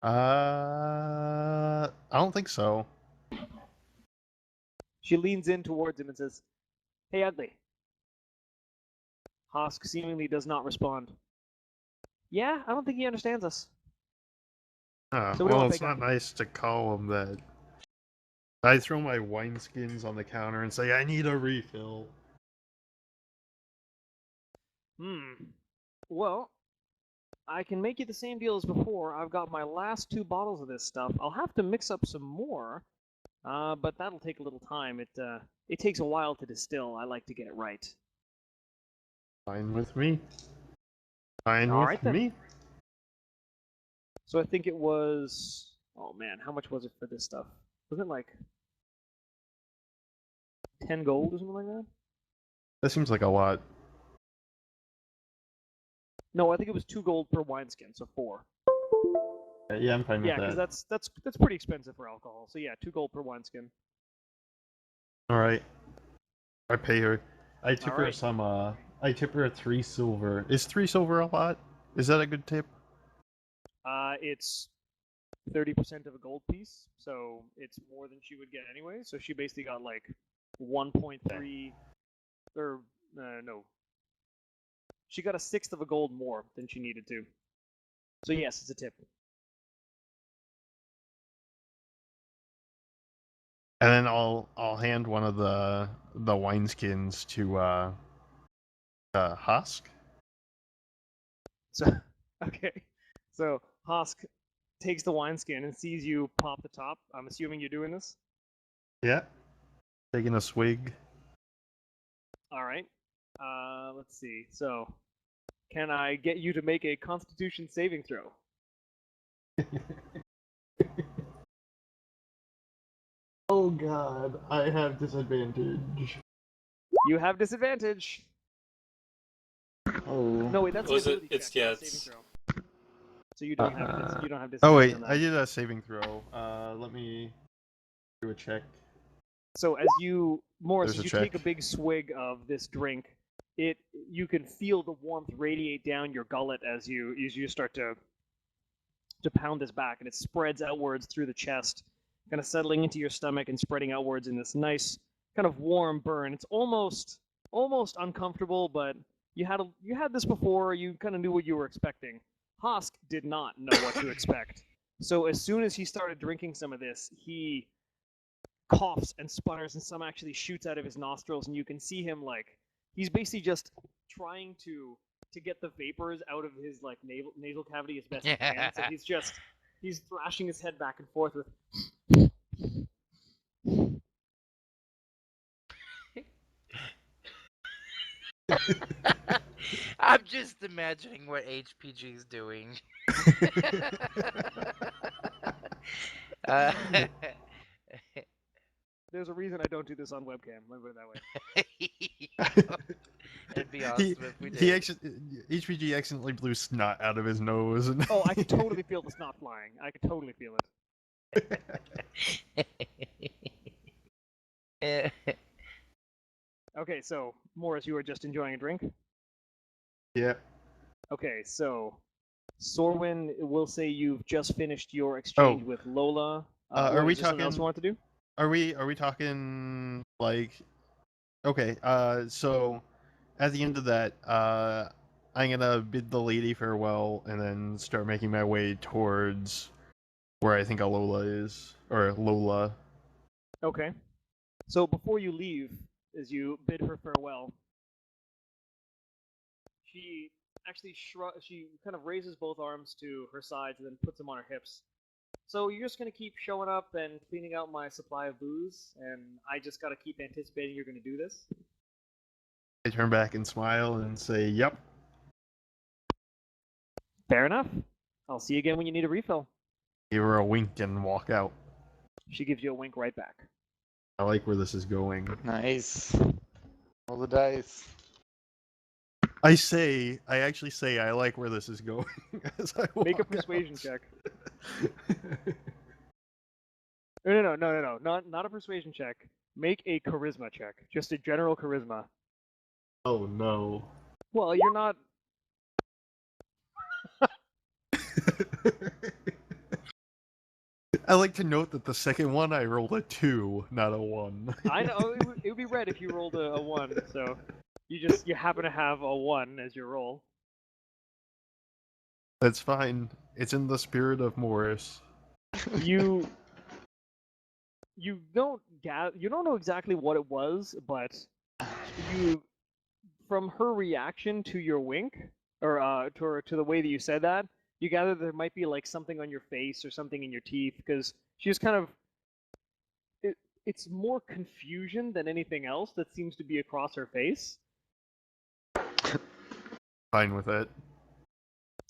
I don't think so. She leans in towards him and says, "Hey, ugly." Hask seemingly does not respond. Yeah, I don't think he understands us. So we don't Well, wanna it's pick not on- nice to call him that. I throw my wineskins on the counter and say, "I need a refill." Well, I can make you the same deal as before. I've got my last 2 bottles of this stuff. I'll have to mix up some more, but that'll take a little time. It takes a while to distill. I like to get it right. Fine with me. Fine All with right, then. me. So I think it was... Oh man, how much was it for this stuff? Wasn't it like 10 gold or something like that? That seems like a lot. No, I think it was 2 gold per wineskin, so 4. Yeah, I'm fine with Yeah, because that. that's pretty expensive for alcohol. So yeah, 2 gold per wineskin. All right. I pay her. I tip her Alright. some. I tip her 3 silver. Is 3 silver a lot? Is that a good tip? It's 30% of a gold piece, so it's more than she would get anyway. So she basically got like 1.3, or no, she got a sixth of a gold more than she needed to. So yes, it's a tip. And then I'll hand one of the wineskins to Husk. So okay, so Hosk takes the wineskin and sees you pop the top. I'm assuming you're doing this. Yeah. Taking a swig. All right. Let's see. So, can I get you to make a Constitution saving throw? Oh God, I have disadvantage. You have disadvantage. Oh. No, wait, that's Was an it- ability it's- check, yeah, not a it's- saving throw. So you don't have you don't have Oh disadvantage wait, on that. I did a saving throw. Let me do a check. So as you, Morris, There's as a you take a check. big swig of this drink, you can feel the warmth radiate down your gullet as you start to pound this back, and it spreads outwards through the chest, kind of settling into your stomach and spreading outwards in this nice kind of warm burn. It's almost uncomfortable, but you had this before. You kind of knew what you were expecting. Hosk did not know what to expect. So as soon as he started drinking some of this, he coughs and sputters, and some actually shoots out of his nostrils, and you can see him like he's basically just trying to get the vapors out of his like nasal cavity as best he can. So he's thrashing his head back and forth with. I'm just imagining what HPG's doing. uh, There's a reason I don't do this on webcam. Let me put it that way. It'd be awesome if we did. HPG accidentally blew snot out of his nose. And Oh, I could totally feel the snot flying. I could totally feel it. Okay, so Morris, you were just enjoying a drink. Yeah. Okay, so Sorwin will say you've just finished your exchange with Lola. Are we is there something else talking- you want to do? Are we talking like? Okay. So at the end of that, I'm gonna bid the lady farewell and then start making my way towards where I think Alola is, or Lola. Okay. So before you leave, as you bid her farewell, she actually she kind of raises both arms to her sides and then puts them on her hips. So you're just gonna keep showing up and cleaning out my supply of booze, and I just gotta keep anticipating you're gonna do this. I turn back and smile and say, "Yep." Fair enough. I'll see you again when you need a refill. Give her a wink and walk out. She gives you a wink right back. I like where this is going. Nice. Roll the dice. I actually say I like where this is going. As I Make a walk persuasion out. check. No, not a persuasion check. Make a charisma check. Just a general charisma. Oh no. Well, you're not. I like to note that the second one I rolled a 2, not a 1. I know it would be red if you rolled a 1. So you happen to have a 1 as your roll. That's fine. It's in the spirit of Morris. You don't know exactly what it was, but from her reaction to your wink, or to the way that you said that, you gather there might be like something on your face or something in your teeth, because she was kind of. It's more confusion than anything else that seems to be across her face. Fine with it.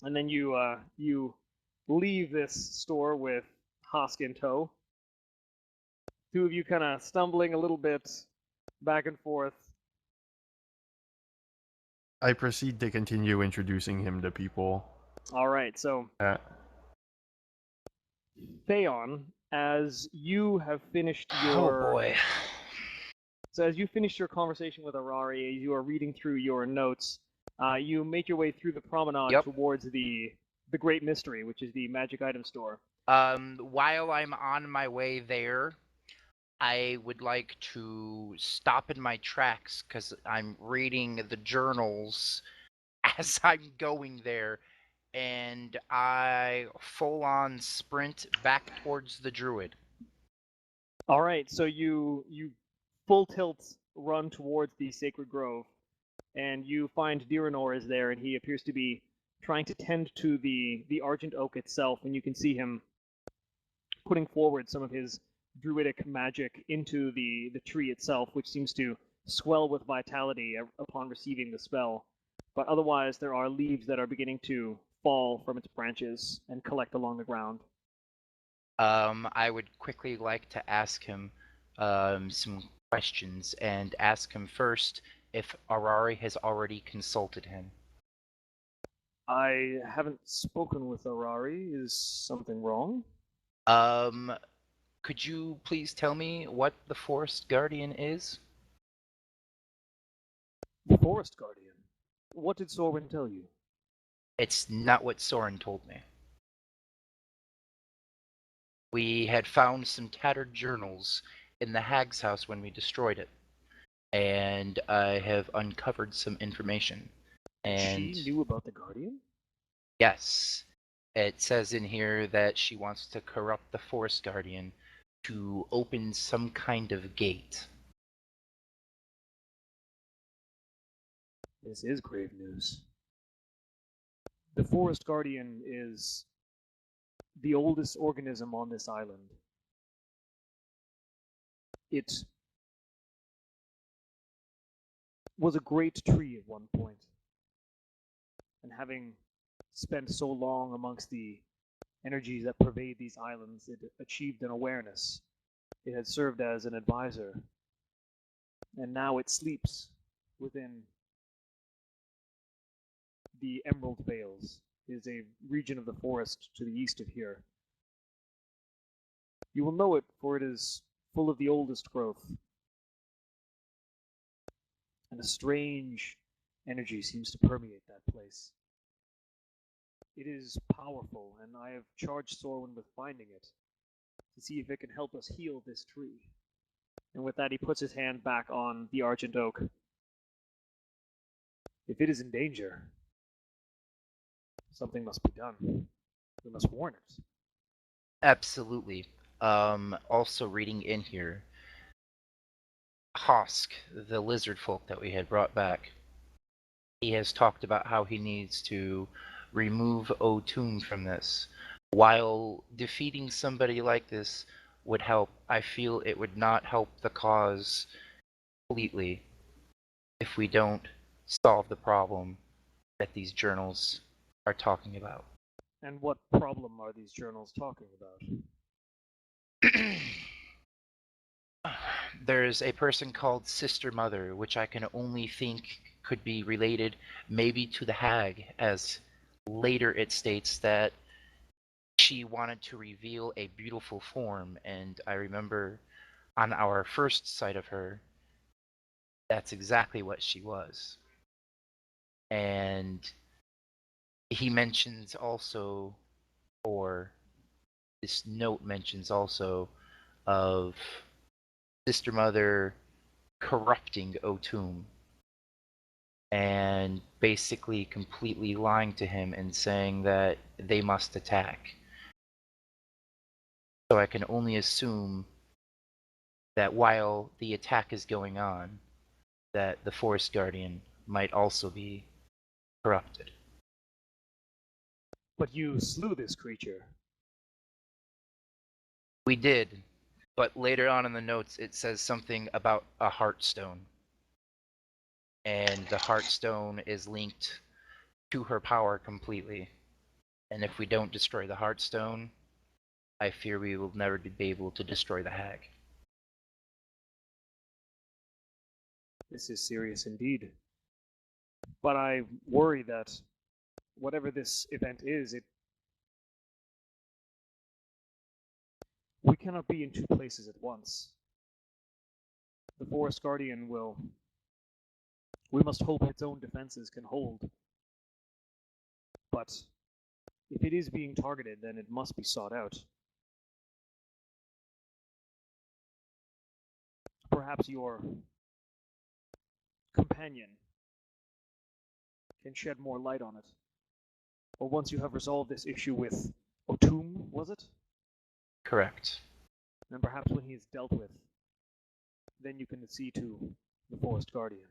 And then you leave this store with Hosk in tow. Two of you kind of stumbling a little bit back and forth. I proceed to continue introducing him to people. All right, so Uh, Theon, as you have finished your Oh boy. So as you finish your conversation with Arari, as you are reading through your notes, you make your way through the promenade Yep. towards the Great Mystery, which is the magic item store. While I'm on my way there, I would like to stop in my tracks because I'm reading the journals as I'm going there, and I full on sprint back towards the druid. All right, so you full tilt run towards the sacred grove, and you find Diranor is there, and he appears to be trying to tend to the argent oak itself, and you can see him putting forward some of his druidic magic into the tree itself, which seems to swell with vitality upon receiving the spell. But otherwise, there are leaves that are beginning to fall from its branches and collect along the ground. I would quickly like to ask him some questions and ask him first if Arari has already consulted him. I haven't spoken with Arari. Is something wrong? Could you please tell me what the Forest Guardian is? The Forest Guardian. What did Sorwin tell you? It's not what Soren told me. We had found some tattered journals in the hag's house when we destroyed it, and I have uncovered some information. And She knew about the Guardian? yes, it says in here that she wants to corrupt the Forest Guardian to open some kind of gate. This is grave news. The Forest Guardian is the oldest organism on this island. It was a great tree at one point, and having spent so long amongst the energies that pervade these islands, it achieved an awareness. It had served as an advisor, and now it sleeps within the Emerald Vales. It is a region of the forest to the east of here. You will know it, for it is full of the oldest growth, and a strange energy seems to permeate that place. It is powerful, and I have charged Sorwin with finding it to see if it can help us heal this tree. And with that, he puts his hand back on the Argent Oak. If it is in danger, something must be done. We must warn it. Absolutely. Also reading in here, Hosk, the lizard folk that we had brought back, he has talked about how he needs to remove O'Toole from this. While defeating somebody like this would help, I feel it would not help the cause completely if we don't solve the problem that these journals are talking about. And what problem are these journals talking about? There's a person called Sister Mother, which I can only think could be related maybe to the hag, as later it states that she wanted to reveal a beautiful form, and I remember on our first sight of her, that's exactly what she was. And he mentions also, or this note mentions also, of Sister Mother corrupting O'Toole and basically completely lying to him and saying that they must attack. So I can only assume that while the attack is going on, that the Forest Guardian might also be corrupted. But you slew this creature. We did, but later on in the notes it says something about a Heartstone. And the Heartstone is linked to her power completely. And if we don't destroy the Heartstone, I fear we will never be able to destroy the hag. This is serious indeed. But I worry that whatever this event is, we cannot be in two places at once. The Forest Guardian we must hope its own defenses can hold. But if it is being targeted, then it must be sought out. Perhaps your companion can shed more light on it. Or once you have resolved this issue with Otum, was it? Correct. And perhaps when he is dealt with, then you can see to the Forest Guardian.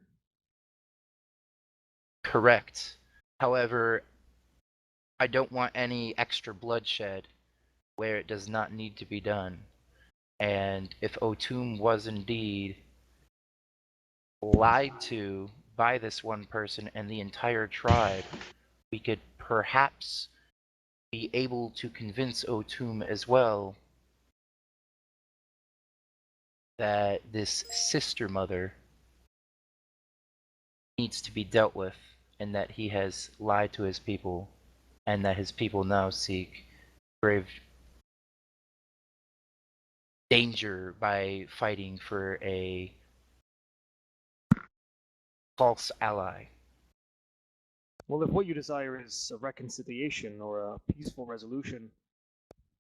Correct. However, I don't want any extra bloodshed where it does not need to be done. And if Otum was indeed lied to by this one person and the entire tribe, we could perhaps be able to convince Otum as well that this sister mother needs to be dealt with, and that he has lied to his people, and that his people now seek grave danger by fighting for a false ally. Well, if what you desire is a reconciliation or a peaceful resolution,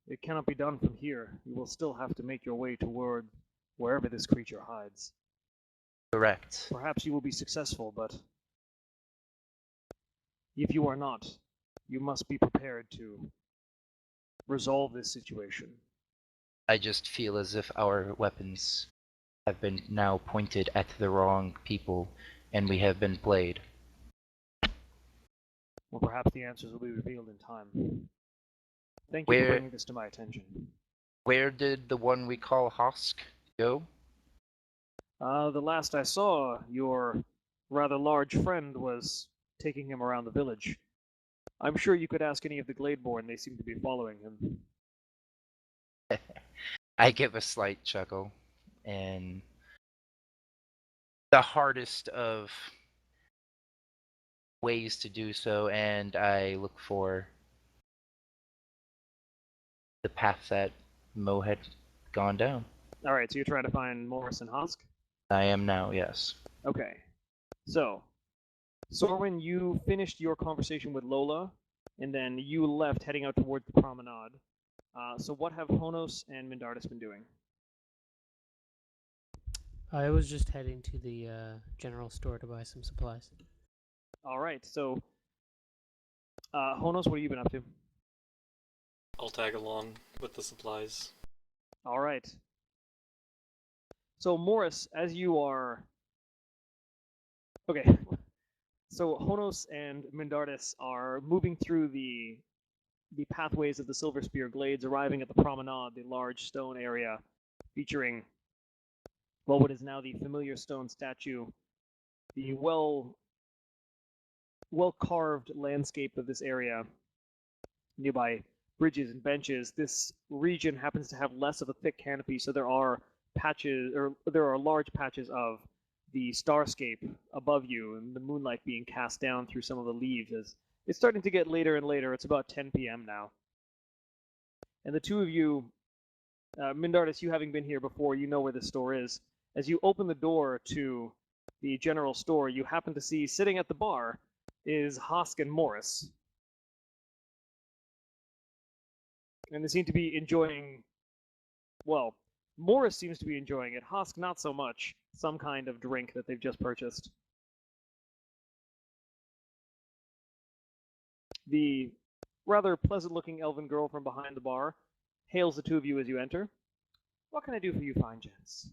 it cannot be done from here. You will still have to make your way toward wherever this creature hides. Correct. Perhaps you will be successful, but if you are not, you must be prepared to resolve this situation. I just feel as if our weapons have been now pointed at the wrong people, and we have been played. Well, perhaps the answers will be revealed in time. Thank you for bringing this to my attention. Where did the one we call Hosk go? The last I saw, your rather large friend was taking him around the village. I'm sure you could ask any of the Gladeborn, they seem to be following him. I give a slight chuckle, and the hardest of ways to do so, and I look for the path that Mo had gone down. Alright, so you're trying to find Morris and Hosk? I am now, yes. Okay. So, Sorwin, you finished your conversation with Lola, and then you left heading out towards the promenade. So what have Honos and Mindardus been doing? I was just heading to the general store to buy some supplies. Alright, so Honos, what have you been up to? I'll tag along with the supplies. Alright. So Morris, as you are... Okay, so Honos and Mindardus are moving through the pathways of the Silver Spear Glades, arriving at the promenade, the large stone area featuring, well, what is now the familiar stone statue, the well-carved landscape of this area, nearby bridges and benches. This region happens to have less of a thick canopy, so there are large patches of the starscape above you, and the moonlight being cast down through some of the leaves as it's starting to get later and later. It's about 10 p.m. now. And the two of you, Mindardus, you having been here before, you know where the store is. As you open the door to the general store, you happen to see, sitting at the bar, is Hosk and Morris. And they seem to be enjoying, well, Morris seems to be enjoying it. Hosk not so much. Some kind of drink that they've just purchased. The rather pleasant-looking elven girl from behind the bar hails the two of you as you enter. What can I do for you fine gents?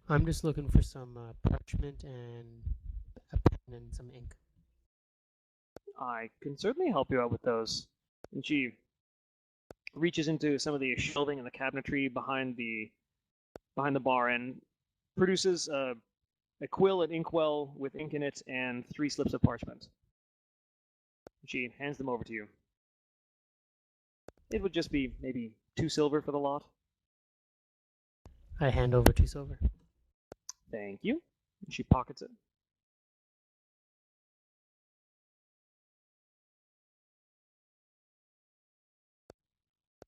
I'm just looking for some parchment and a pen and some ink. I can certainly help you out with those. And she reaches into some of the shelving and the cabinetry behind the bar and produces a quill and inkwell with ink in it and 3 slips of parchment. She hands them over to you. It would just be maybe 2 silver for the lot. I hand over 2 silver. Thank you. She pockets it.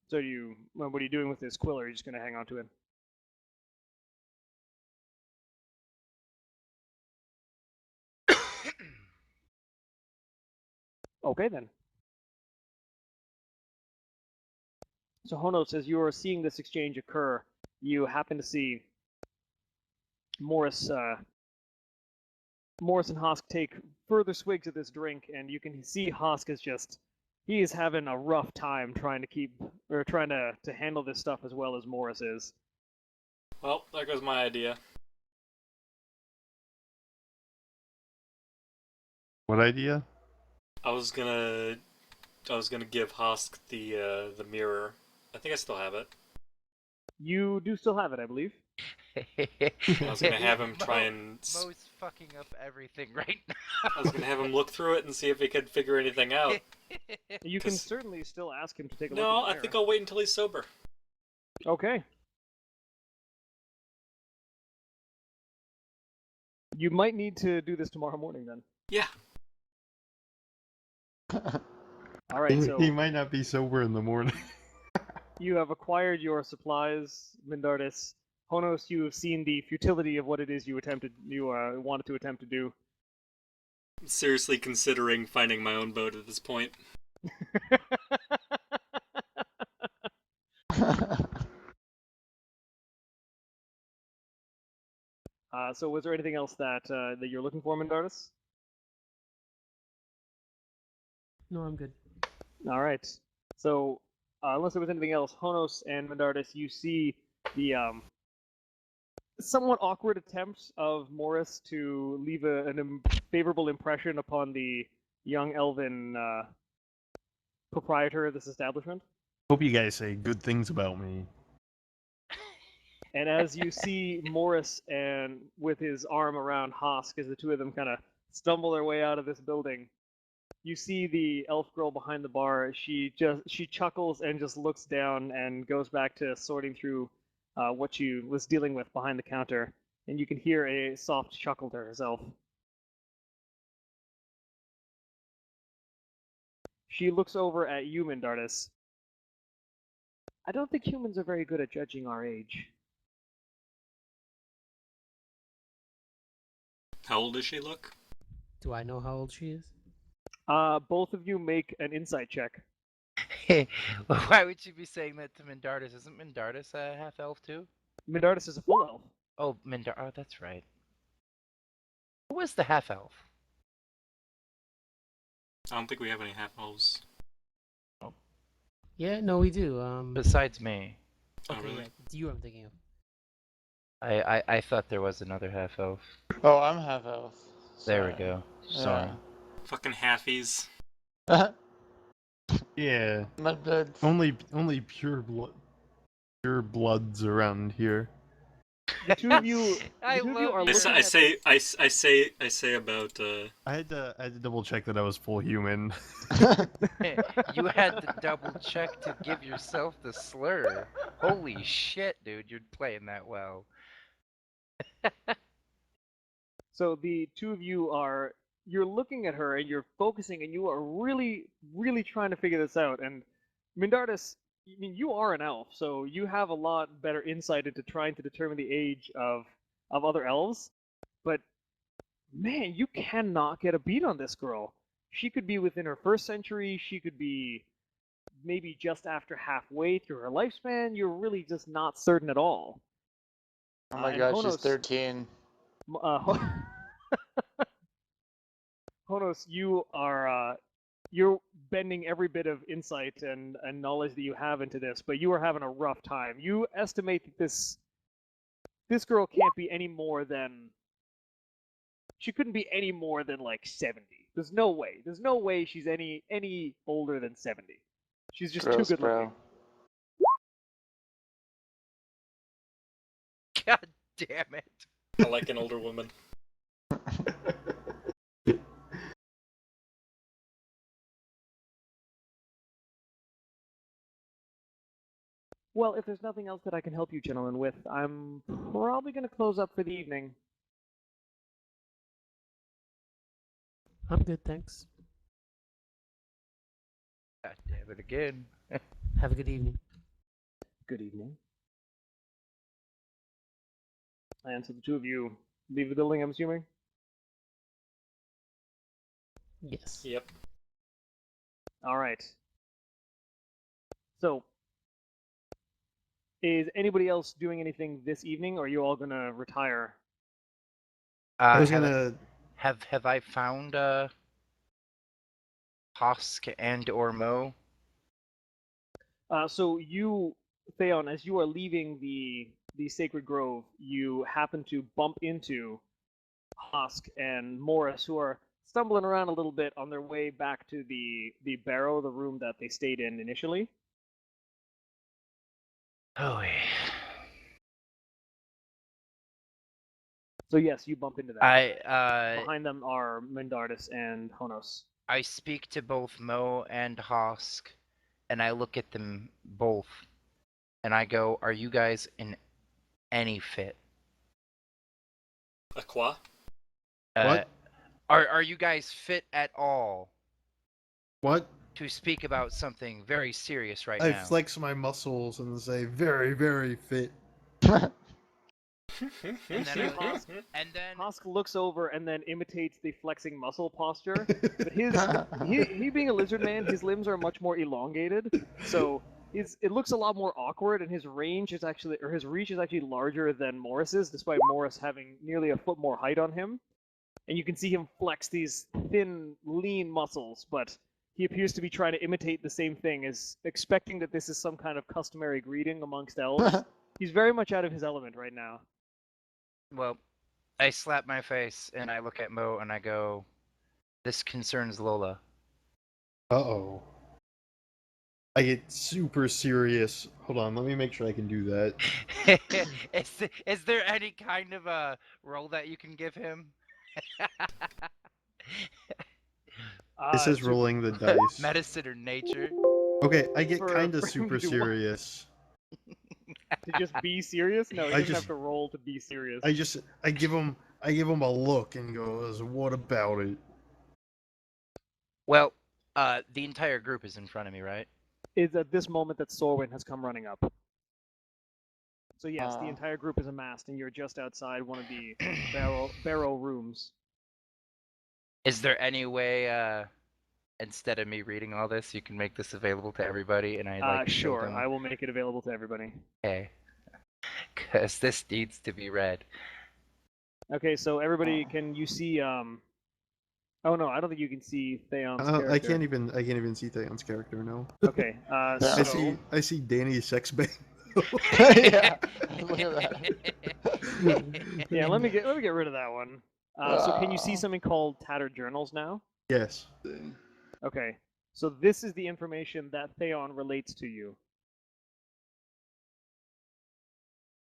So what are you doing with this quill? Or are you just going to hang on to it? Okay, then. So Honos, as you are seeing this exchange occur, you happen to see Morris and Hosk take further swigs of this drink, and you can see Hosk he is having a rough time trying to handle this stuff as well as Morris is. Well, there goes my idea. What idea? I was gonna give Hosk the mirror. I think I still have it. You do still have it, I believe. I was gonna have him try and. Mo's fucking up everything right now. I was gonna have him look through it and see if he could figure anything out. You can certainly still ask him to take a look No, at the I mirror. think I'll wait until he's sober. Okay. You might need to do this tomorrow morning, then. Yeah. All right, so He might not be sober in the morning. you have acquired your supplies, Mindardus. Honos, you have seen the futility of what it is you wanted to attempt to do. I'm seriously considering finding my own boat at this point. So was there anything else that you're looking for, Mindardus? No, I'm good. All right. So unless there was anything else, Honos and Mindardus, you see the somewhat awkward attempt of Morris to leave an favorable impression upon the young elven proprietor of this establishment. Hope you guys say good things about me. And as you see Morris and with his arm around Hosk, as the two of them kind of stumble their way out of this building, you see the elf girl behind the bar. She chuckles and just looks down and goes back to sorting through what she was dealing with behind the counter, and you can hear a soft chuckle to herself. She looks over at you, Mindardus. I don't think humans are very good at judging our age. How old does she look? Do I know how old she is? Both of you make an insight check. Why would you be saying that to Mindardus? Isn't Mindardus a half elf too? Mindardus is a full elf. Oh, Oh, that's right. Who was the half elf? I don't think we have any half elves. Yeah, no, we do. Besides me. Oh, Okay, really? yeah, it's you I'm thinking of. I thought there was another half elf. Oh, I'm half elf. There we go. Sorry. Fucking halfies. Yeah. Yeah, My bad. only pure bloods around here. The two of you, I the two of you love are you. looking I at say about I had to double check that I was full human. You had to double check to give yourself the slur. Holy shit, dude, you're playing that well. So the two of you you're looking at her and you're focusing and you are really, really trying to figure this out. And Mindardus, I mean, you are an elf, so you have a lot better insight into trying to determine the age of other elves. But man, you cannot get a beat on this girl. She could be within her first century. She could be maybe just after halfway through her lifespan. You're really just not certain at all. Oh my And god, she's Honos- 13. Honos, you're bending every bit of insight and knowledge that you have into this, but you are having a rough time. You estimate that this girl can't be any more than she couldn't be any more than like 70. There's no way. There's no way she's any older than 70. She's just Gross, too good bro. looking. God damn it. I like an older woman. Well, if there's nothing else that I can help you gentlemen with, I'm probably going to close up for the evening. I'm good, thanks. God damn it again. Have a good evening. Good evening. And so the two of you leave the building, I'm assuming? Yes. Yep. All right. So, is anybody else doing anything this evening, or are you all gonna retire? I was have, gonna. have I found Hosk and or Mo? So you, Theon, as you are leaving the Sacred Grove, you happen to bump into Hosk and Morris, who are stumbling around a little bit on their way back to the barrow, the room that they stayed in initially. Oh, So yes, you bump into them. I Behind them are Mendardus and Honos. I speak to both Mo and Hosk, and I look at them both, and I go, "Are you guys in any fit? A qua? What? Are you guys fit at all What? to speak about something very serious right I now?" flex my muscles and say, very, very fit. And then and then Hosk looks over and then imitates the flexing muscle posture. But he being a lizard man, his limbs are much more elongated, so it looks a lot more awkward, and his reach is actually larger than Morris's, despite Morris having nearly a foot more height on him. And you can see him flex these thin, lean muscles, but he appears to be trying to imitate the same thing, as expecting that this is some kind of customary greeting amongst elves. He's very much out of his element right now. well, I slap my face and I look at Mo and I go, "This concerns Lola." Uh-oh. I get super serious. Hold on, let me make sure I can do that. Is there any kind of a role that you can give him? This is Super- rolling the dice. Medicine or nature? Okay, I get For- kind of for him super to do what? serious. To just be serious? No, he I doesn't just- have to roll to be serious. I give him a look and goes, "What about it?" Well, the entire group is in front of me, right? Is at this moment that Sorwin has come running up. So yes, the Aw. entire group is amassed, and you're just outside one of the barrow rooms. Is there any way, instead of me reading all this, you can make this available to everybody, and I like show Sure, them? I will make it available to everybody. Okay, because this needs to be read. Okay, so everybody, can you see? Oh no, I don't think you can see Theon's character. I can't even see Theon's character now. Okay, Yeah. so I see Danny's sex bang. Yeah, look at that. yeah, let me get rid of that one. So can you see Ah. something called Tattered Journals now? Yes. Okay, so this is the information that Theon relates to you.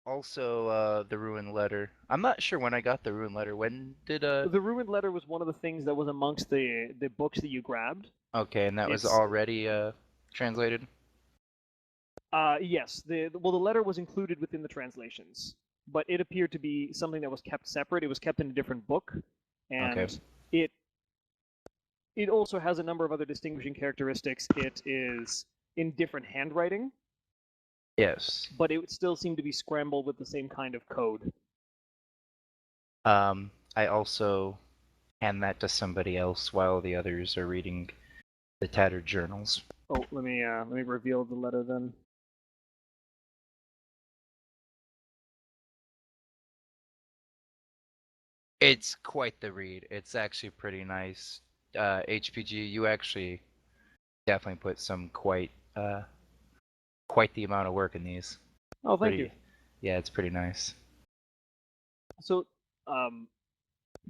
Also, the ruined letter. I'm not sure when I got the ruined letter. When did The ruined letter was one of the things that was amongst the books that you grabbed. Okay, and that was It's- already translated. Yes, the letter was included within the translations, but it appeared to be something that was kept separate. It was kept in a different book, and Okay. it also has a number of other distinguishing characteristics. It is in different handwriting, Yes. but it would still seem to be scrambled with the same kind of code. I also hand that to somebody else while the others are reading the tattered journals. Oh, let me reveal the letter then. It's quite the read. It's actually pretty nice. HPG, you actually definitely put some quite the amount of work in these. Oh, thank Pretty- you. Yeah, it's pretty nice. So,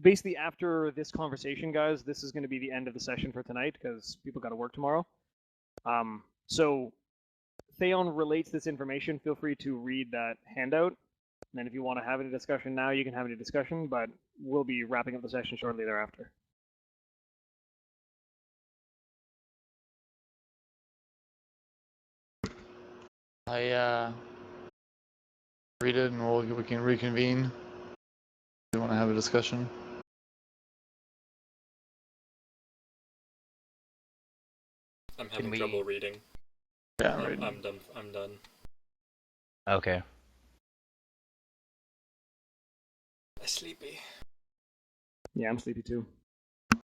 basically, after this conversation, guys, this is going to be the end of the session for tonight because people got to work tomorrow. So, Theon relates this information. Feel free to read that handout. And then if you want to have any discussion now, you can have any discussion, but we'll be wrapping up the session shortly thereafter. I read it and we can reconvene. We want to have a discussion. I'm having we- trouble reading. Yeah, right. I'm done. I'm done. Okay. I'm sleepy. Yeah, I'm sleepy too.